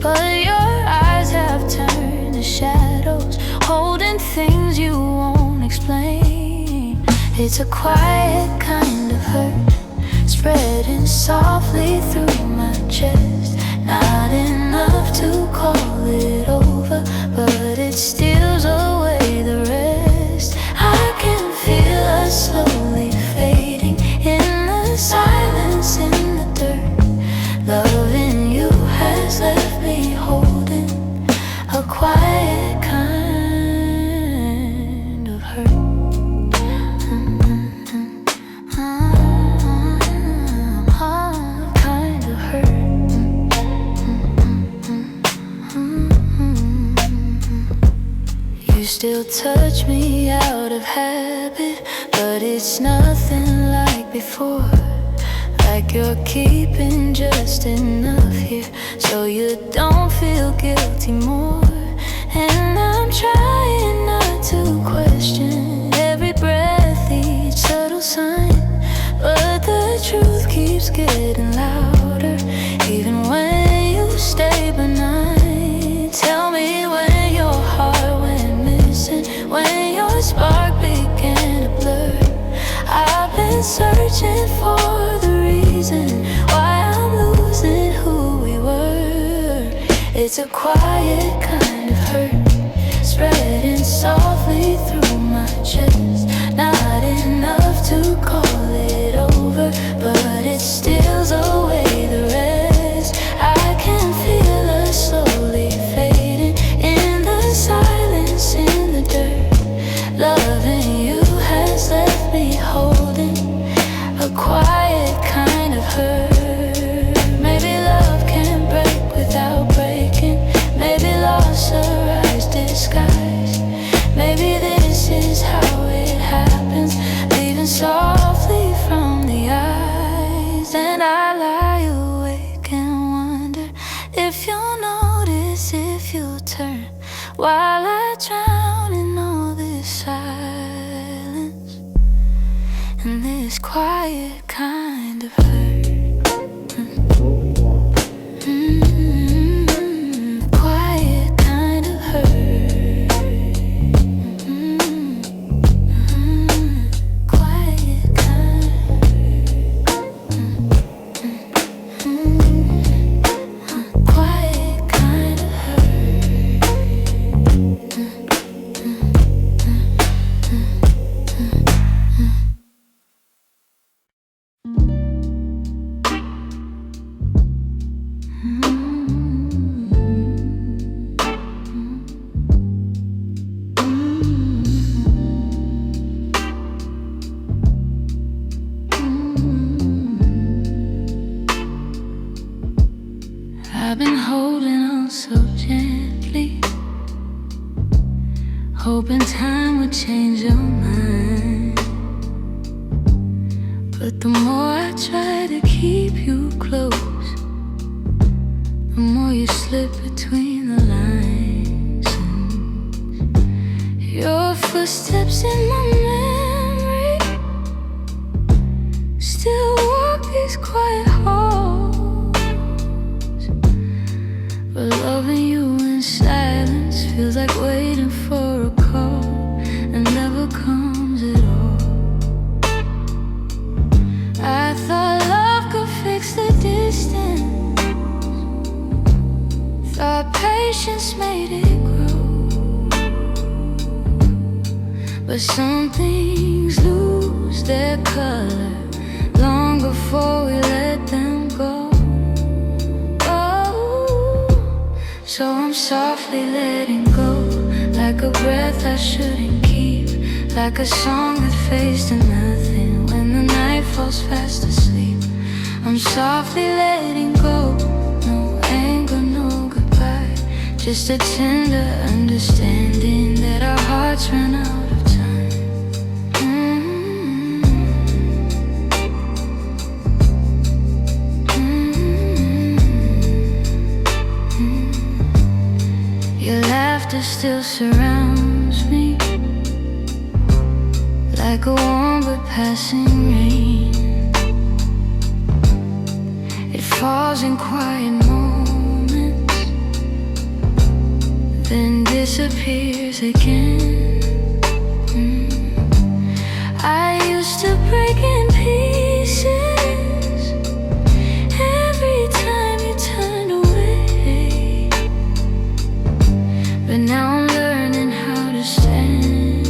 but your eyes have turned to shadows, holding things you won't explain. It's a quiet kind of hurt, spreading softly through my chest. Not enough to call it over, but it steals away the rest. I can feel us slowly fading in the silence, in the dirt. Loving you has left me holding a quiet kind of hurt. Kind of hurt. You still touch me out of habit, but it's nothing like before. like you're keeping just enough here so you don't feel guilty more. And I'm trying not to question every breath, each subtle sign, but the truth keeps getting louder even when you stay benign. Tell me when your heart went missing, when your spark began to blur. I've been searching for the reason why I'm losing who we were. It's a quiet kind of hurt, spreading softly through my chest. Not enough to call it over, but it steals away the rest. I can feel us slowly fading in the silence, in the dirt. Loving you has left me holding a quiet kind of hurt. Maybe love can break without breaking. Maybe loss arrives disguised. Maybe this is how it happens, leaving softly from the eyes. And I lie awake and wonder if you'll notice, if you'll turn, while I drown in all this silence and this quiet kind of hurt. Quiet kind of hurt. Quiet kind of hurt. Quiet kind of hurt. I've been holding on so gently, hoping time would change your mind. But the more I try to keep you close, the more you slip between the lines. And your footsteps in my memory still walk these quiet halls. But loving you in silence feels like waiting for a call and never comes at all. I thought love could fix the distance, thought patience made it grow. But some things lose their color long before we let them go. So I'm softly letting go, like a breath I shouldn't keep, like a song that fades to nothing when the night falls fast asleep. I'm softly letting go, no anger, no goodbye, just a tender understanding that our hearts ran out of time. Your laughter still surrounds me, like a warm but passing rain. It falls in quiet moments, then disappears again. I used to break in pieces every time you turned away, but now I'm learning how to stand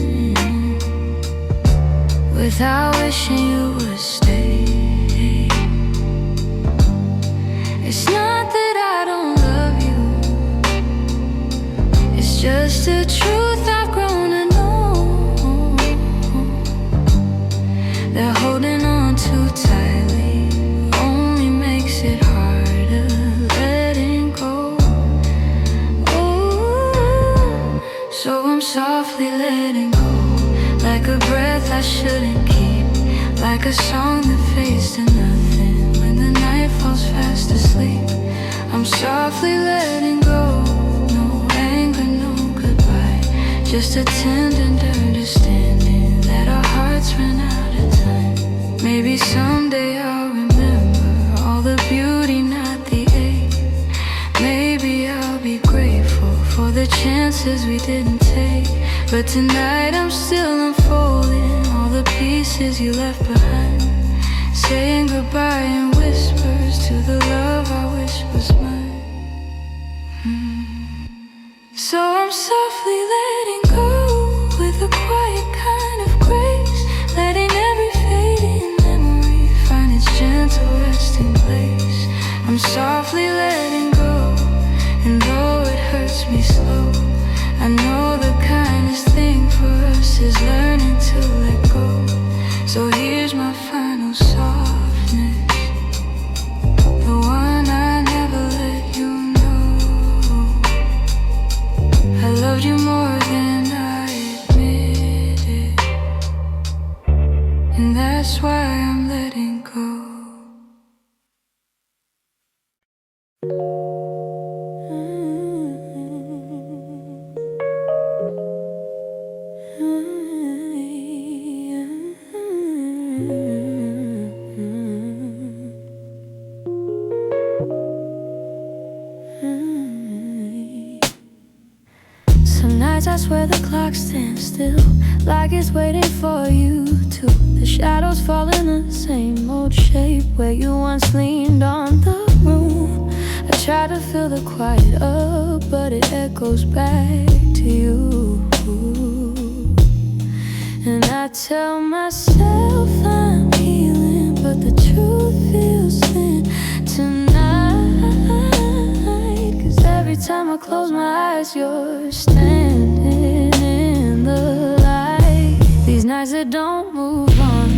without wishing you would stay. It's not that I don't love you, it's just the truth I've grown to know, that holding on too tightly only makes it harder letting go. So I'm softly letting go, like a breath I shouldn't keep, like a song that fades to nothing I'm softly letting go. No anger, no goodbye, just a tender understanding that our hearts ran out of time. Maybe someday I'll remember all the beauty, not the ache. Maybe I'll be grateful for the chances we didn't take. But tonight I'm still unfolding all the pieces you left behind, saying goodbye in whispers to the love I wish was mine. So I'm softly letting go with a quiet kind of grace, letting every fading memory find its gentle resting place. I'm softly letting go, and though it hurts me slow, I know the kindest thing for us is learning to let go. So here's my final softness, the one I never let you know. I loved you more than I admitted, and that's why I'm letting go. Some nights I swear the clock stands still, like it's waiting for you to. The shadows fall in the same old shape where you once leaned on the room. I try to fill the quiet up, but it echoes back to you. And I tell myself I'm healing, but the truth feels thin tonight. 'Cause every time I close my eyes, you're standing in the light. These nights that don't move on,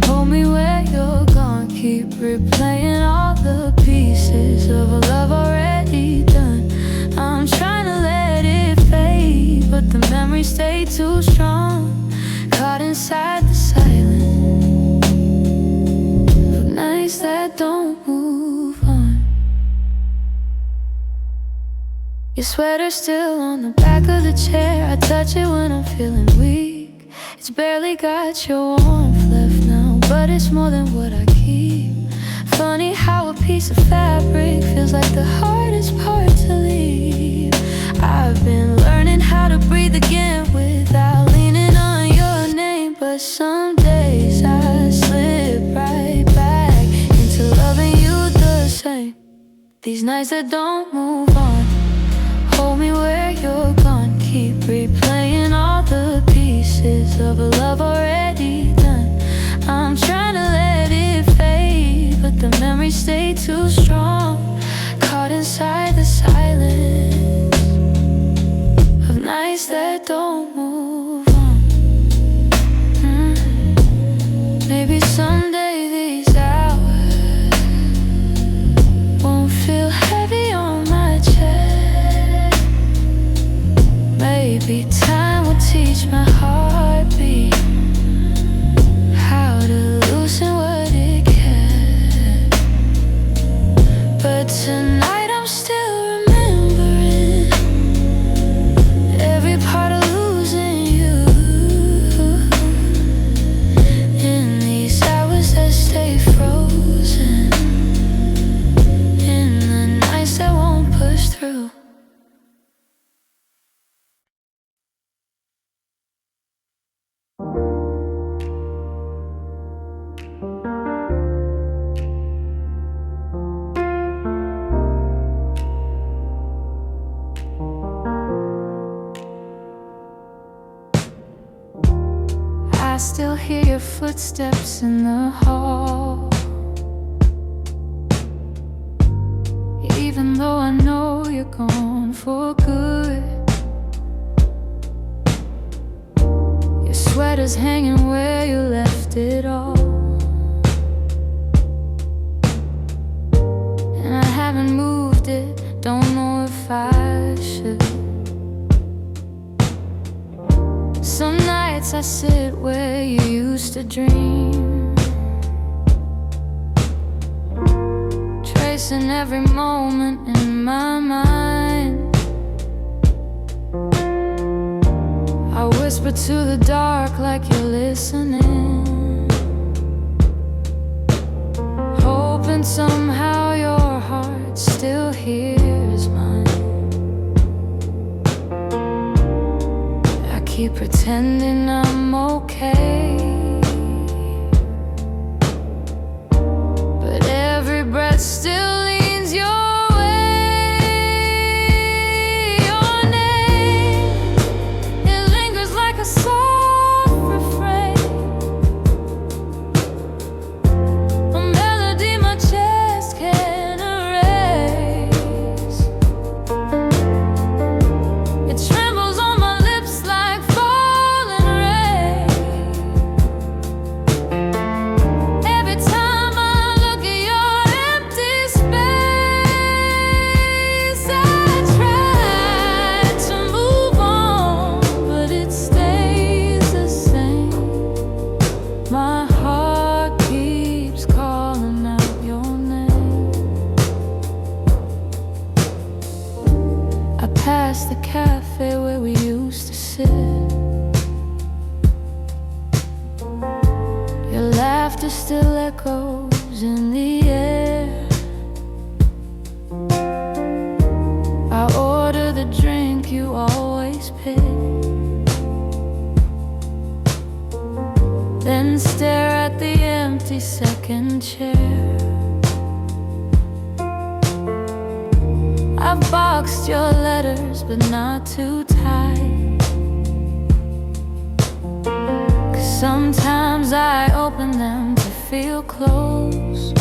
hold me where you're gone. Keep replaying all the pieces of a love already done. I'm trying to let it fade, but the memories stay too strong. Caught inside the silence of nights that don't move on. Your sweater's still on the back of the chair. I touch it when I'm feeling weak. It's barely got your warmth left now, but it's more than what I keep. Funny how a piece of fabric feels like the hardest part to leave. I've been learning how to breathe again without leaning on your name, but some days I slip right back into loving you the same. These nights that don't move on, hold me where you're gone. Keep replaying all the pieces of a love already done. I'm trying to let it fade, but the memories stay too strong. Caught inside the silence of nights that don't move on. Maybe someday these hours won't feel heavy on my chest. Maybe time will teach my heartbeat how to loosen what it can. But tonight I'm still remembering every part of losing you. In these hours that stay frozen, in the nights that won't push through. I still hear your footsteps in the hall, even though I know you're gone for good. Your sweater's hanging where you left it all, and I haven't moved it, don't know if I should. Some nights I sit where you used to dream, in every moment in my mind. I whisper to the dark like you're listening, hoping somehow your heart still hears mine. I keep pretending I'm okay, but every breath still leans your way. Your name, it lingers like a soft refrain, a melody my chest can't erase. It trembles on my lips like falling rain. Every time I look at your empty space, I try to move on, but it stays the same. My heart keeps calling out your name. I pass the cafe where we used to sit. Your laughter still echoes in the air. I order the drink you always pick, then stare at the empty second chair. I've boxed your letters, but not too tight, 'cause sometimes I open them to feel close.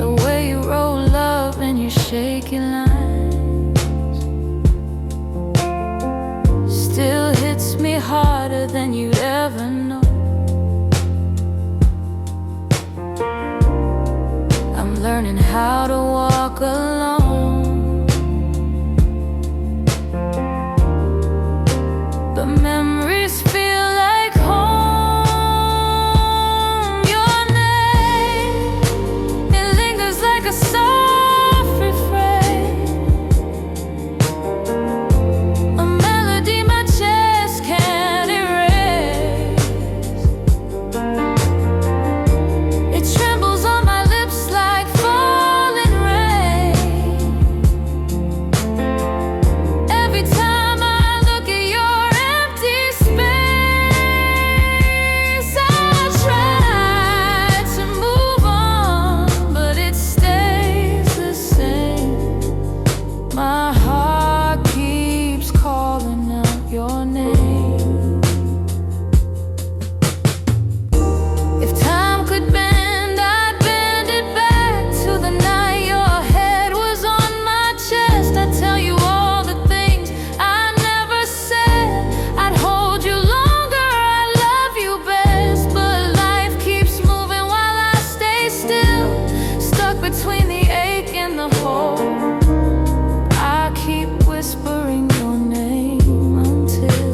The way you roll love in your shaky lines still hits me harder than you'd ever know. I'm learning how to walk alone, but memories feel like home. Your name, it lingers like a soft refrain, a melody my chest can't erase. It trembles on my lips like falling rain. Every time I look at your empty space, I try to move on, but it stays the same. My heart keeps calling out your name. If time could bend, I'd bend it back to the night your head was on my chest. I'd tell you all the things I never said. I'd hold you longer, I love you best. But life keeps moving while I stay still, stuck between the ache and the hole. I keep whispering your name until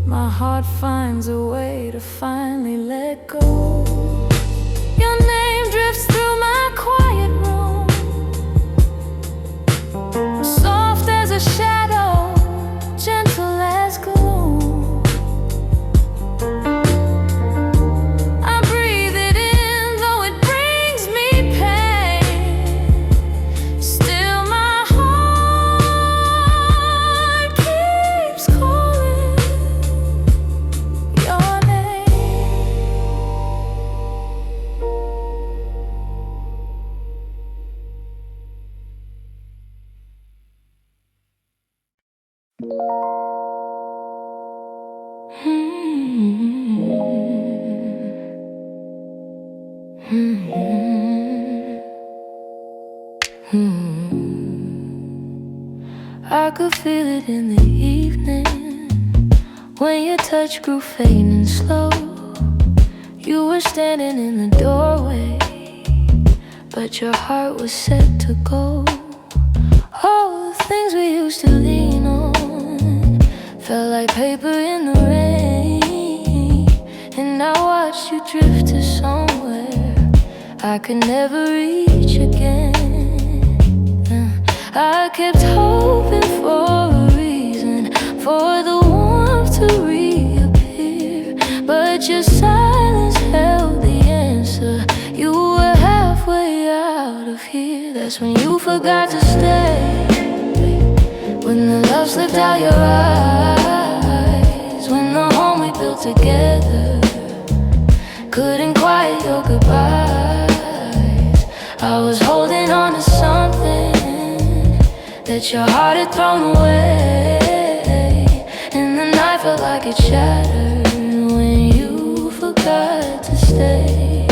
my heart finds a way to finally let go. Your name drifts through my quiet room, soft as a shadow, gentle as gloom. I breathe it in, though it brings me pain. Still my heart keeps calling your name. I could feel it in the evening when your touch grew faint and slow. You were standing in the doorway, but your heart was set to go. All the things we used to lean on felt like paper in the rain, and now I watched you drift to somewhere I could never reach again. I kept hoping for a reason for the warmth to reappear, but your silence held the answer. You were halfway out of here. That's when you forgot to stay. When the love slipped out your eyes, when the home we built together couldn't quiet your goodbyes. I was holding on to something that your heart had thrown away, and the night felt like it shattered when you forgot to stay.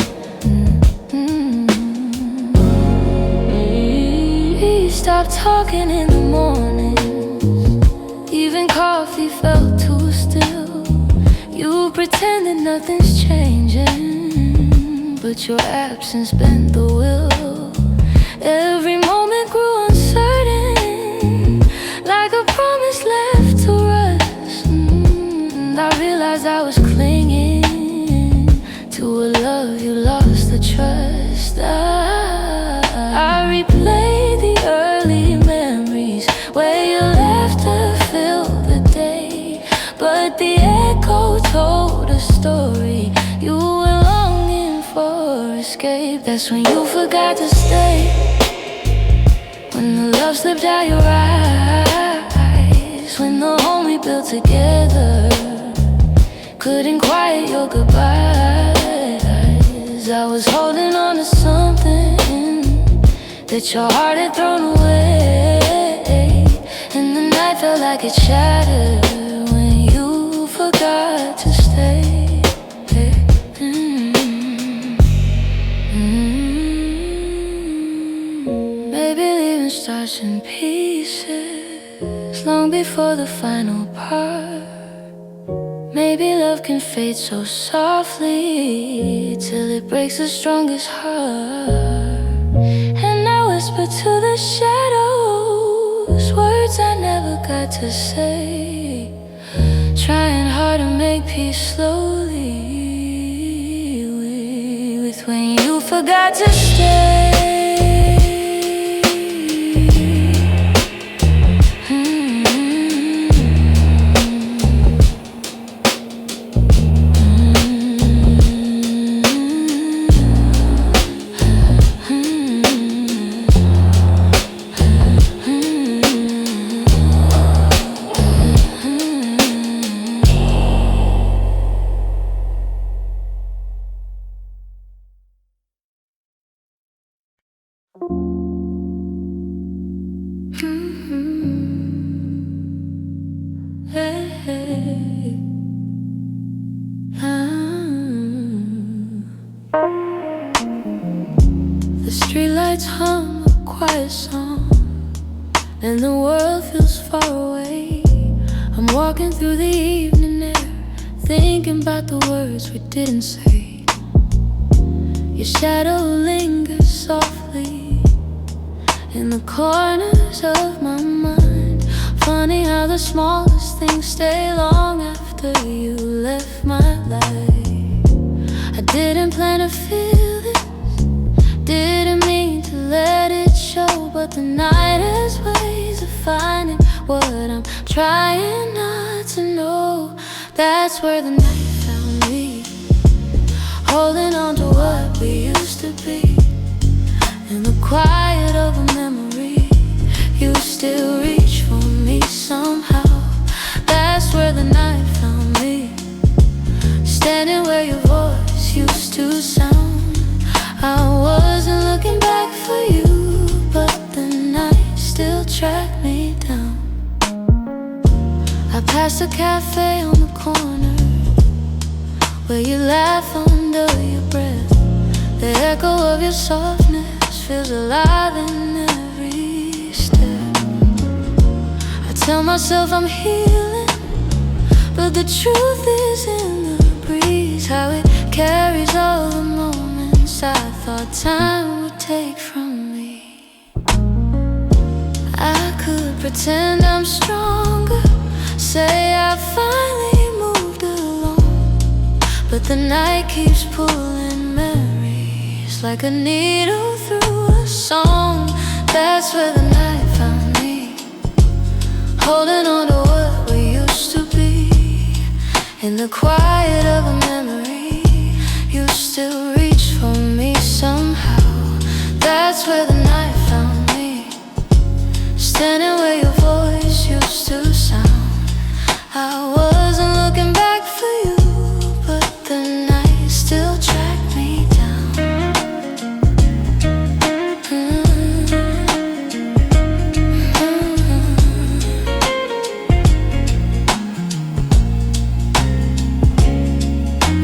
We stopped talking in the morning, even coffee felt too still. You pretended nothing's changing, but your absence bent the will. Every moment grew uncertain, like a promise left to rust. I realized I was clinging to a love you lost the trust. I replayed the early memories where your laughter filled the day, but the echo told a story. You were longing for escape. That's when you forgot to stay. When the love slipped out your eyes, when the home we built together couldn't quiet your goodbyes. I was holding on to something that your heart had thrown away, and the night felt like it shattered when you forgot to stay. Maybe leaving starts in pieces long before the final part. Maybe love can fade so softly till it breaks the strongest heart. And I whisper to the shadows words I never got to say, trying hard to make peace slowly with when you forgot to stay. The streetlights hum a quiet song, and the world feels far away. I'm walking through the evening air, thinking about the words we didn't say. Your shadow lingers softly in the corners of my mind. Funny how the smallest things stay long after you left my life. I didn't plan to feel this, didn't mean to let it show, but the night has ways of finding what I'm trying not to know. That's where the night found me, holding on to what we used to be. In the quiet of a memory, you still reach for me somehow. That's where the night found me, standing where your voice used to sound. I wasn't looking back for you, but the night still tracked me down. I passed a cafe on the corner where you laugh under your breath. The echo of your softness feels alive in every step. I tell myself I'm healing, but the truth is in the breeze, how it carries all the moments I thought time would take from me. I could pretend I'm stronger, say I finally moved along, but the night keeps pulling memories like a needle through a song. That's where the night found me, holding on to what we used to be. In the quiet of a memory, you still reach for me somehow. That's where the night found me, standing where your voice used to sound. I wasn't looking back for you, but the night still tracked me down.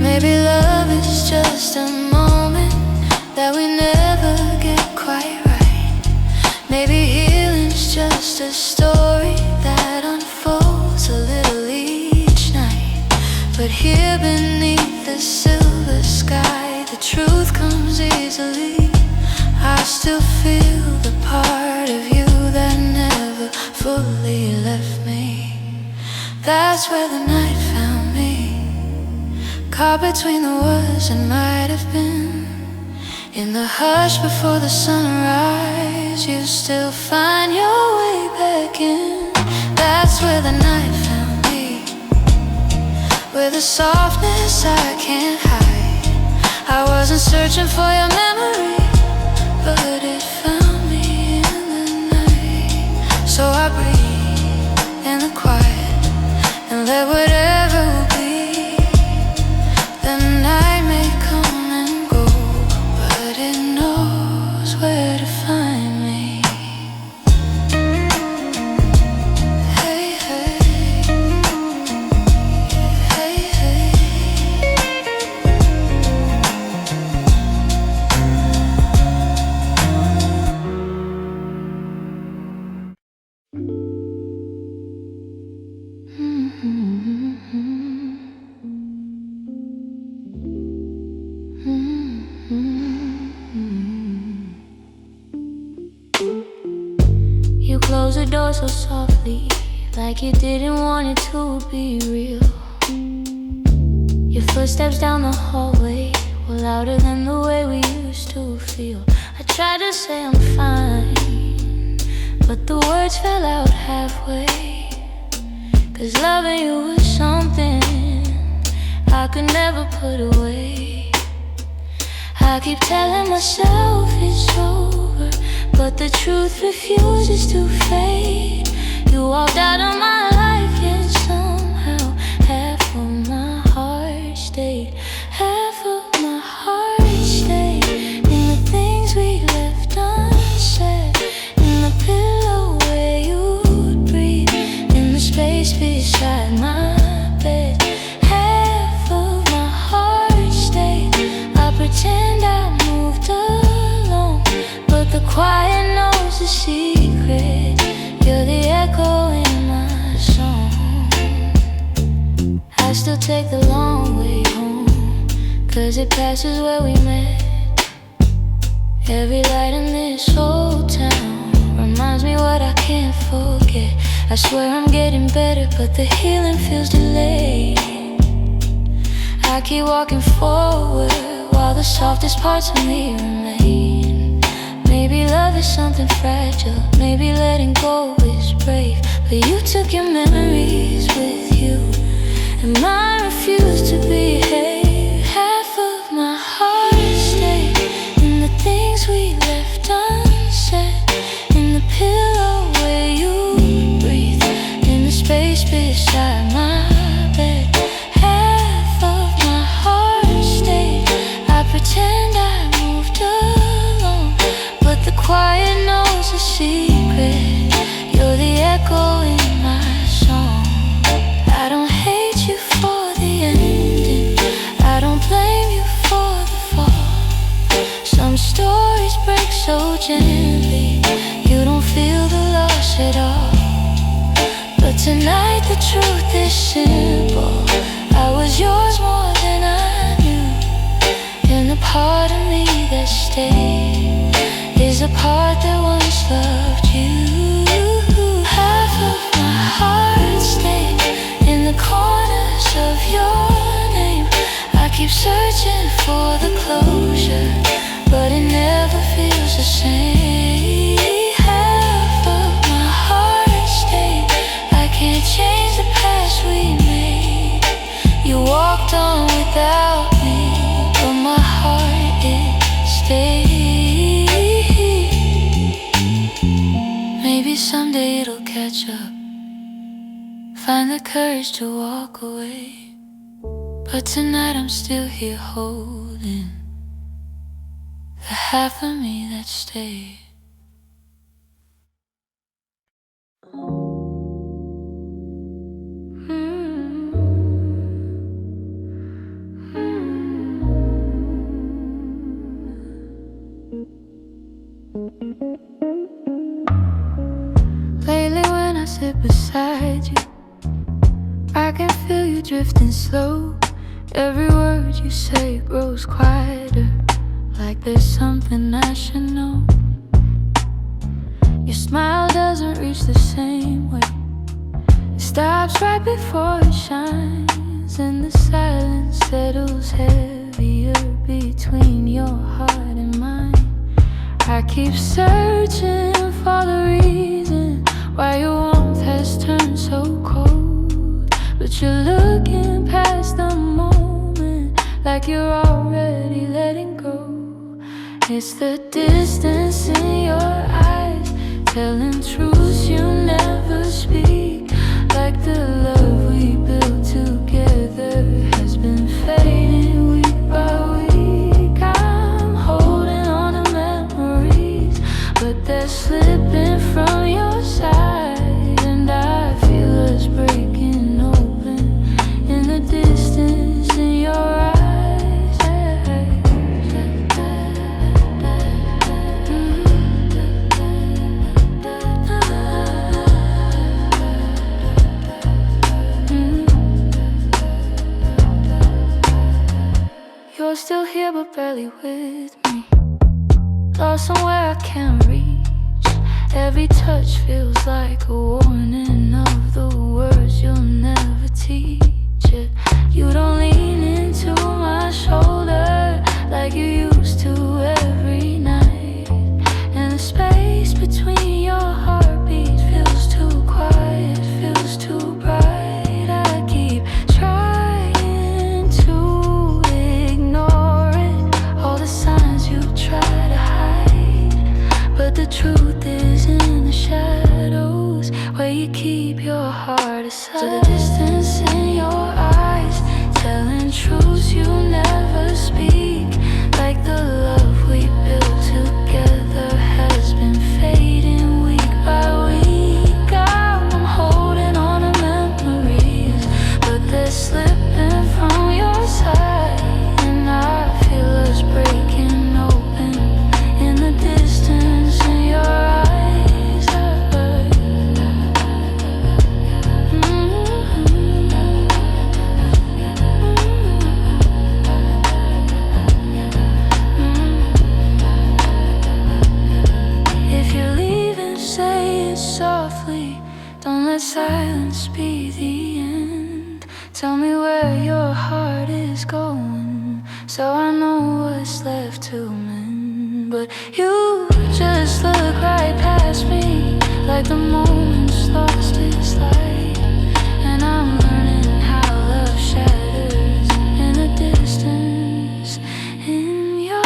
Maybe love is just a moment that we never get quite right. Maybe healing's just a story that unfolds a little each night. But here beneath the silver sky, the truth comes easily. I still feel the part of you that never fully left me. That's where the night found me, caught between the words that might have been. In the hush before the sunrise, you still find your way back in. That's where the night found me, with a softness I can't hide. I wasn't searching for your memory, but it found me in the night. So I breathe in the quiet and let whatever will be. The night may come and go, but it knows where to find me. Hey, hey, hey, hey. You close the door so softly, like you didn't want it to be real. Your footsteps down the hallway were louder than the way we used to feel. I tried to say I'm fine, but the words fell out halfway. 'Cause loving you was something I could never put away. I keep telling myself it's over, but the truth refuses to fade. You walked out of my life, yet somehow half of my heart stayed. Half of my heart stayed in the things we left unsaid, in the pillow where you'd breathe, in the space beside my bed. Half of my heart stayed. I pretend I moved along, but the quiet knows the secret. You're the echo in my song. I still take the long way home, 'cause it passes where we met. Every light in this whole town reminds me what I can't forget. I swear I'm getting better, but the healing feels delayed. I keep walking forward while the softest parts of me remain. Maybe love is something fragile, maybe letting go is brave, but you took your memories with you, and mine refused to behave. Half of my heart stayed in the things we left unsaid, in the pillow where you breathe, in the space beside my bed. Half of my heart stayed. I pretend I moved along, but the quiet knows the secret. You're the echo in my song. I don't hate you for the ending, I don't blame you for the fall. Some stories break so gently, you don't feel the loss at all. But tonight the truth is simple, I was yours more than I knew. And the part of me that stayed is a part that once loved you. Half of my heart stayed in the corners of your name. I keep keep searching for the closure, but it never feels the same. Half of my heart stayed. I can't change the past we made. You walked on without me, but my heart, it stayed. Maybe someday it'll catch up, find the courage to walk away. But tonight I'm still here holding the half of me that stayed. Lately when I sit beside you, I can feel you drifting slow. Every word you say grows quieter, like there's something I should know. Your smile doesn't reach the same way. It stops right before it shines, and the silence settles heavier between your heart and mine. I keep searching for the reason why your warmth has turned so cold, but you're looking past the moment like you're already letting go. It's the distance in your eyes, telling truths you never speak, like the love we built together has been fading week by week. I'm holding on to memories, but they're slipping from your side, and I feel us breaking open in the distance in your eyes. You're still here but barely with me, lost somewhere I can't reach. Every touch feels like a warning of the words you'll never teach. You don't lean into my shoulder like you used to every night, and the space between your heartbeats feels too quiet, feels too bright. I keep trying to ignore it, all the signs you try to hide, but the truth is in the shadows where you keep your heart aside. So the distance in your eyes, telling truths you never speak, like the love we built together has been fading week by week. I'm holding on to memories, but they're slipping from your side, and I feel us breaking open in the distance in your eyes. If you're leaving, say it softly, don't let silence be the end. Tell me where your heart is going, so I know what's left to mend. But you just look right past me, like the moment's lost its light, and I'm learning how love shatters in the distance in your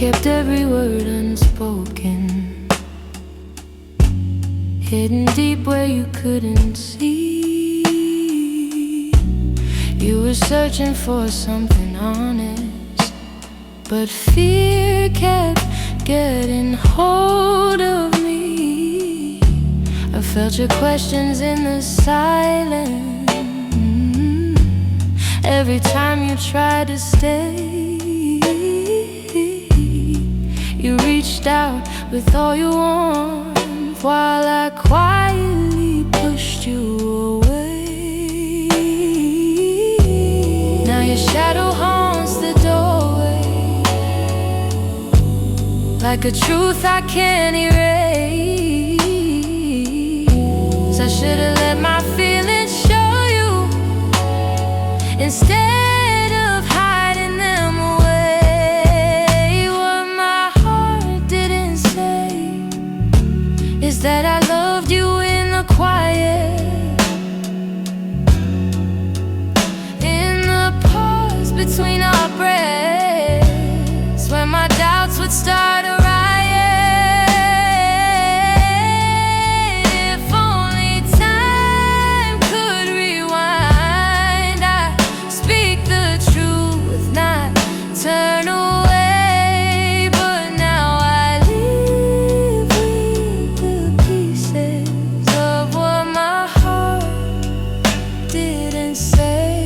kept every word unspoken, hidden deep where you couldn't see. You were searching for something honest, but fear kept getting hold of me. I felt your questions in the silence every time you tried to stay. You reached out with all your warmth while I quietly pushed you away. Now your shadow haunts the doorway, like a truth I can't erase. I should've let my feelings show you instead of hiding them away. What my heart didn't say is that I loved you in the quiet, in the pause between our breaths, where my doubts would start a riot. If only time could rewind, I'd speak the truth, not turn away. But now I live with the pieces of what my heart didn't say.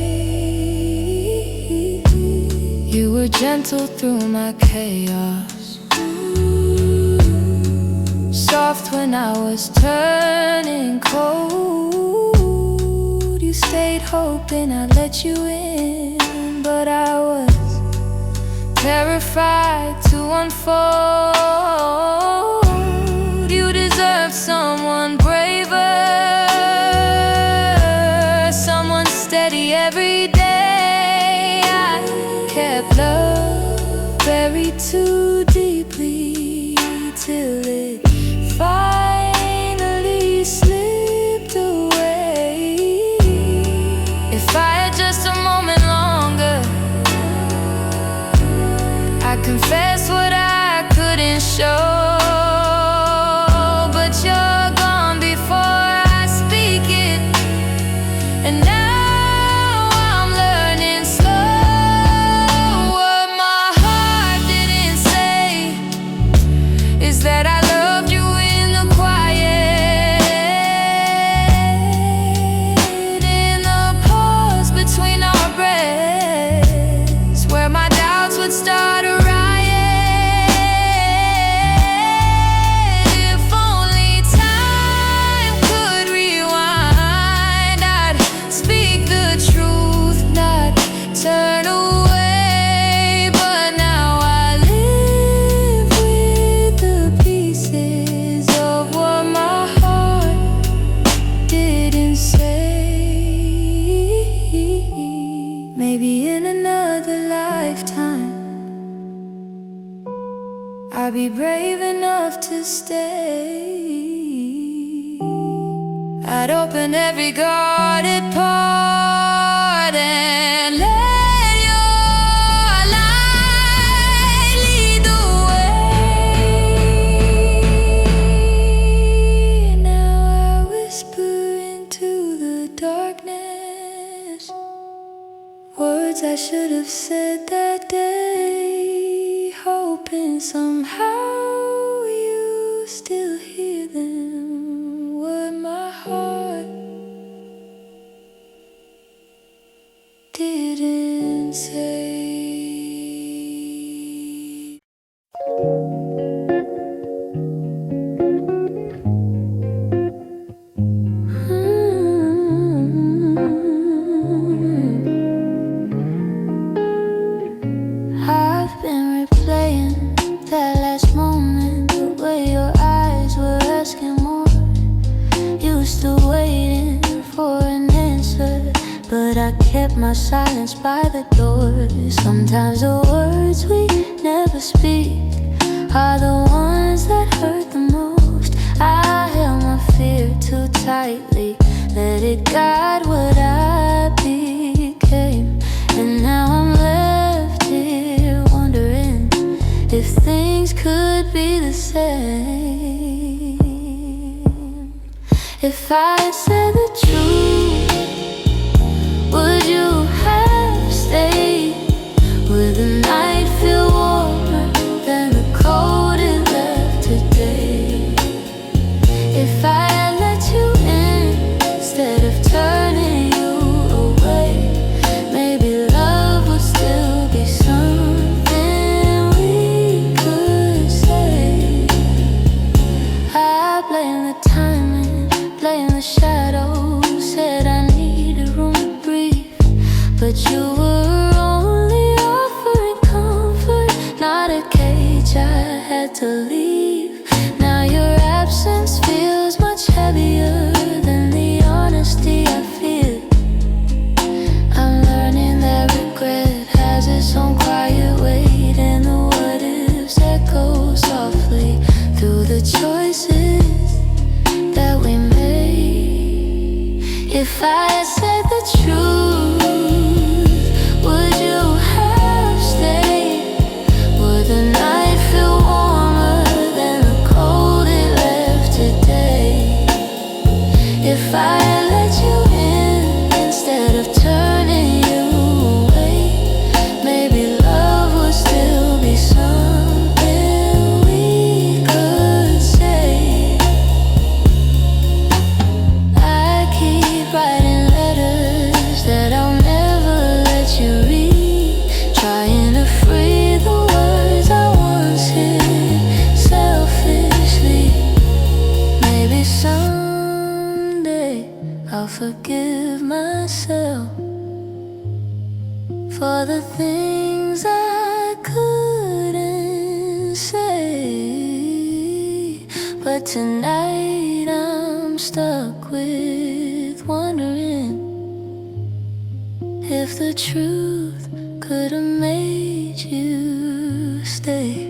You were gentle through my chaos, soft when I was turning cold. You stayed hoping I'd let you in, but I was terrified to unfold. You deserve someone braver, someone steady every day. I kept love buried too deeply till it finally slipped away. If I had just a moment longer, I confess what I couldn't show. But you're gone before I speak it, and now I'm learning slow. What my heart didn't say is that I loved you in the quiet, in the pause between our breaths, where my doubts would start a riot. If only time could rewind, I'd speak the truth, not turn away. But now I live with the pieces of what my heart didn't say. Maybe in another lifetime I'll be brave enough to stay. I'd open every guarded part and let your light lead the way. Now I whisper into the darkness words I should have said that day, hoping somehow you still hear them. What my heart didn't say. I've been replaying that last moment, the way your eyes were asking more. You still waiting for an answer, but I kept my silence by the door. Sometimes the words we never speak are the ones that hurt the most. I held my fear too tightly, let it guide what I became. And now I'm left here wondering if things could be the same. If I said the truth, would you have stayed? Would the night feel warmer than the cold it left today? If I had let you in instead of turning you away, maybe love would still be something we could say. I blame the timing, blame the shadows. Said I needed room to breathe, but you were only offering comfort, not a cage. I had to leave. Now your absence feels much heavier than the honesty I feel. I'm learning that regret has its own quiet weight, and the what ifs echo softly through the choices that we made. If I had said the truth, would you have stayed? Would the night feel warmer than the cold it left today? If I had let you in instead of turning you away, maybe love would still be something we could say. I keep writing letters that I'll never let you read, trying to free the words I once hid selfishly. Maybe someday I'll forgive myself for the things I couldn't say. But tonight I'm stuck with wondering if the truth could have made you stay.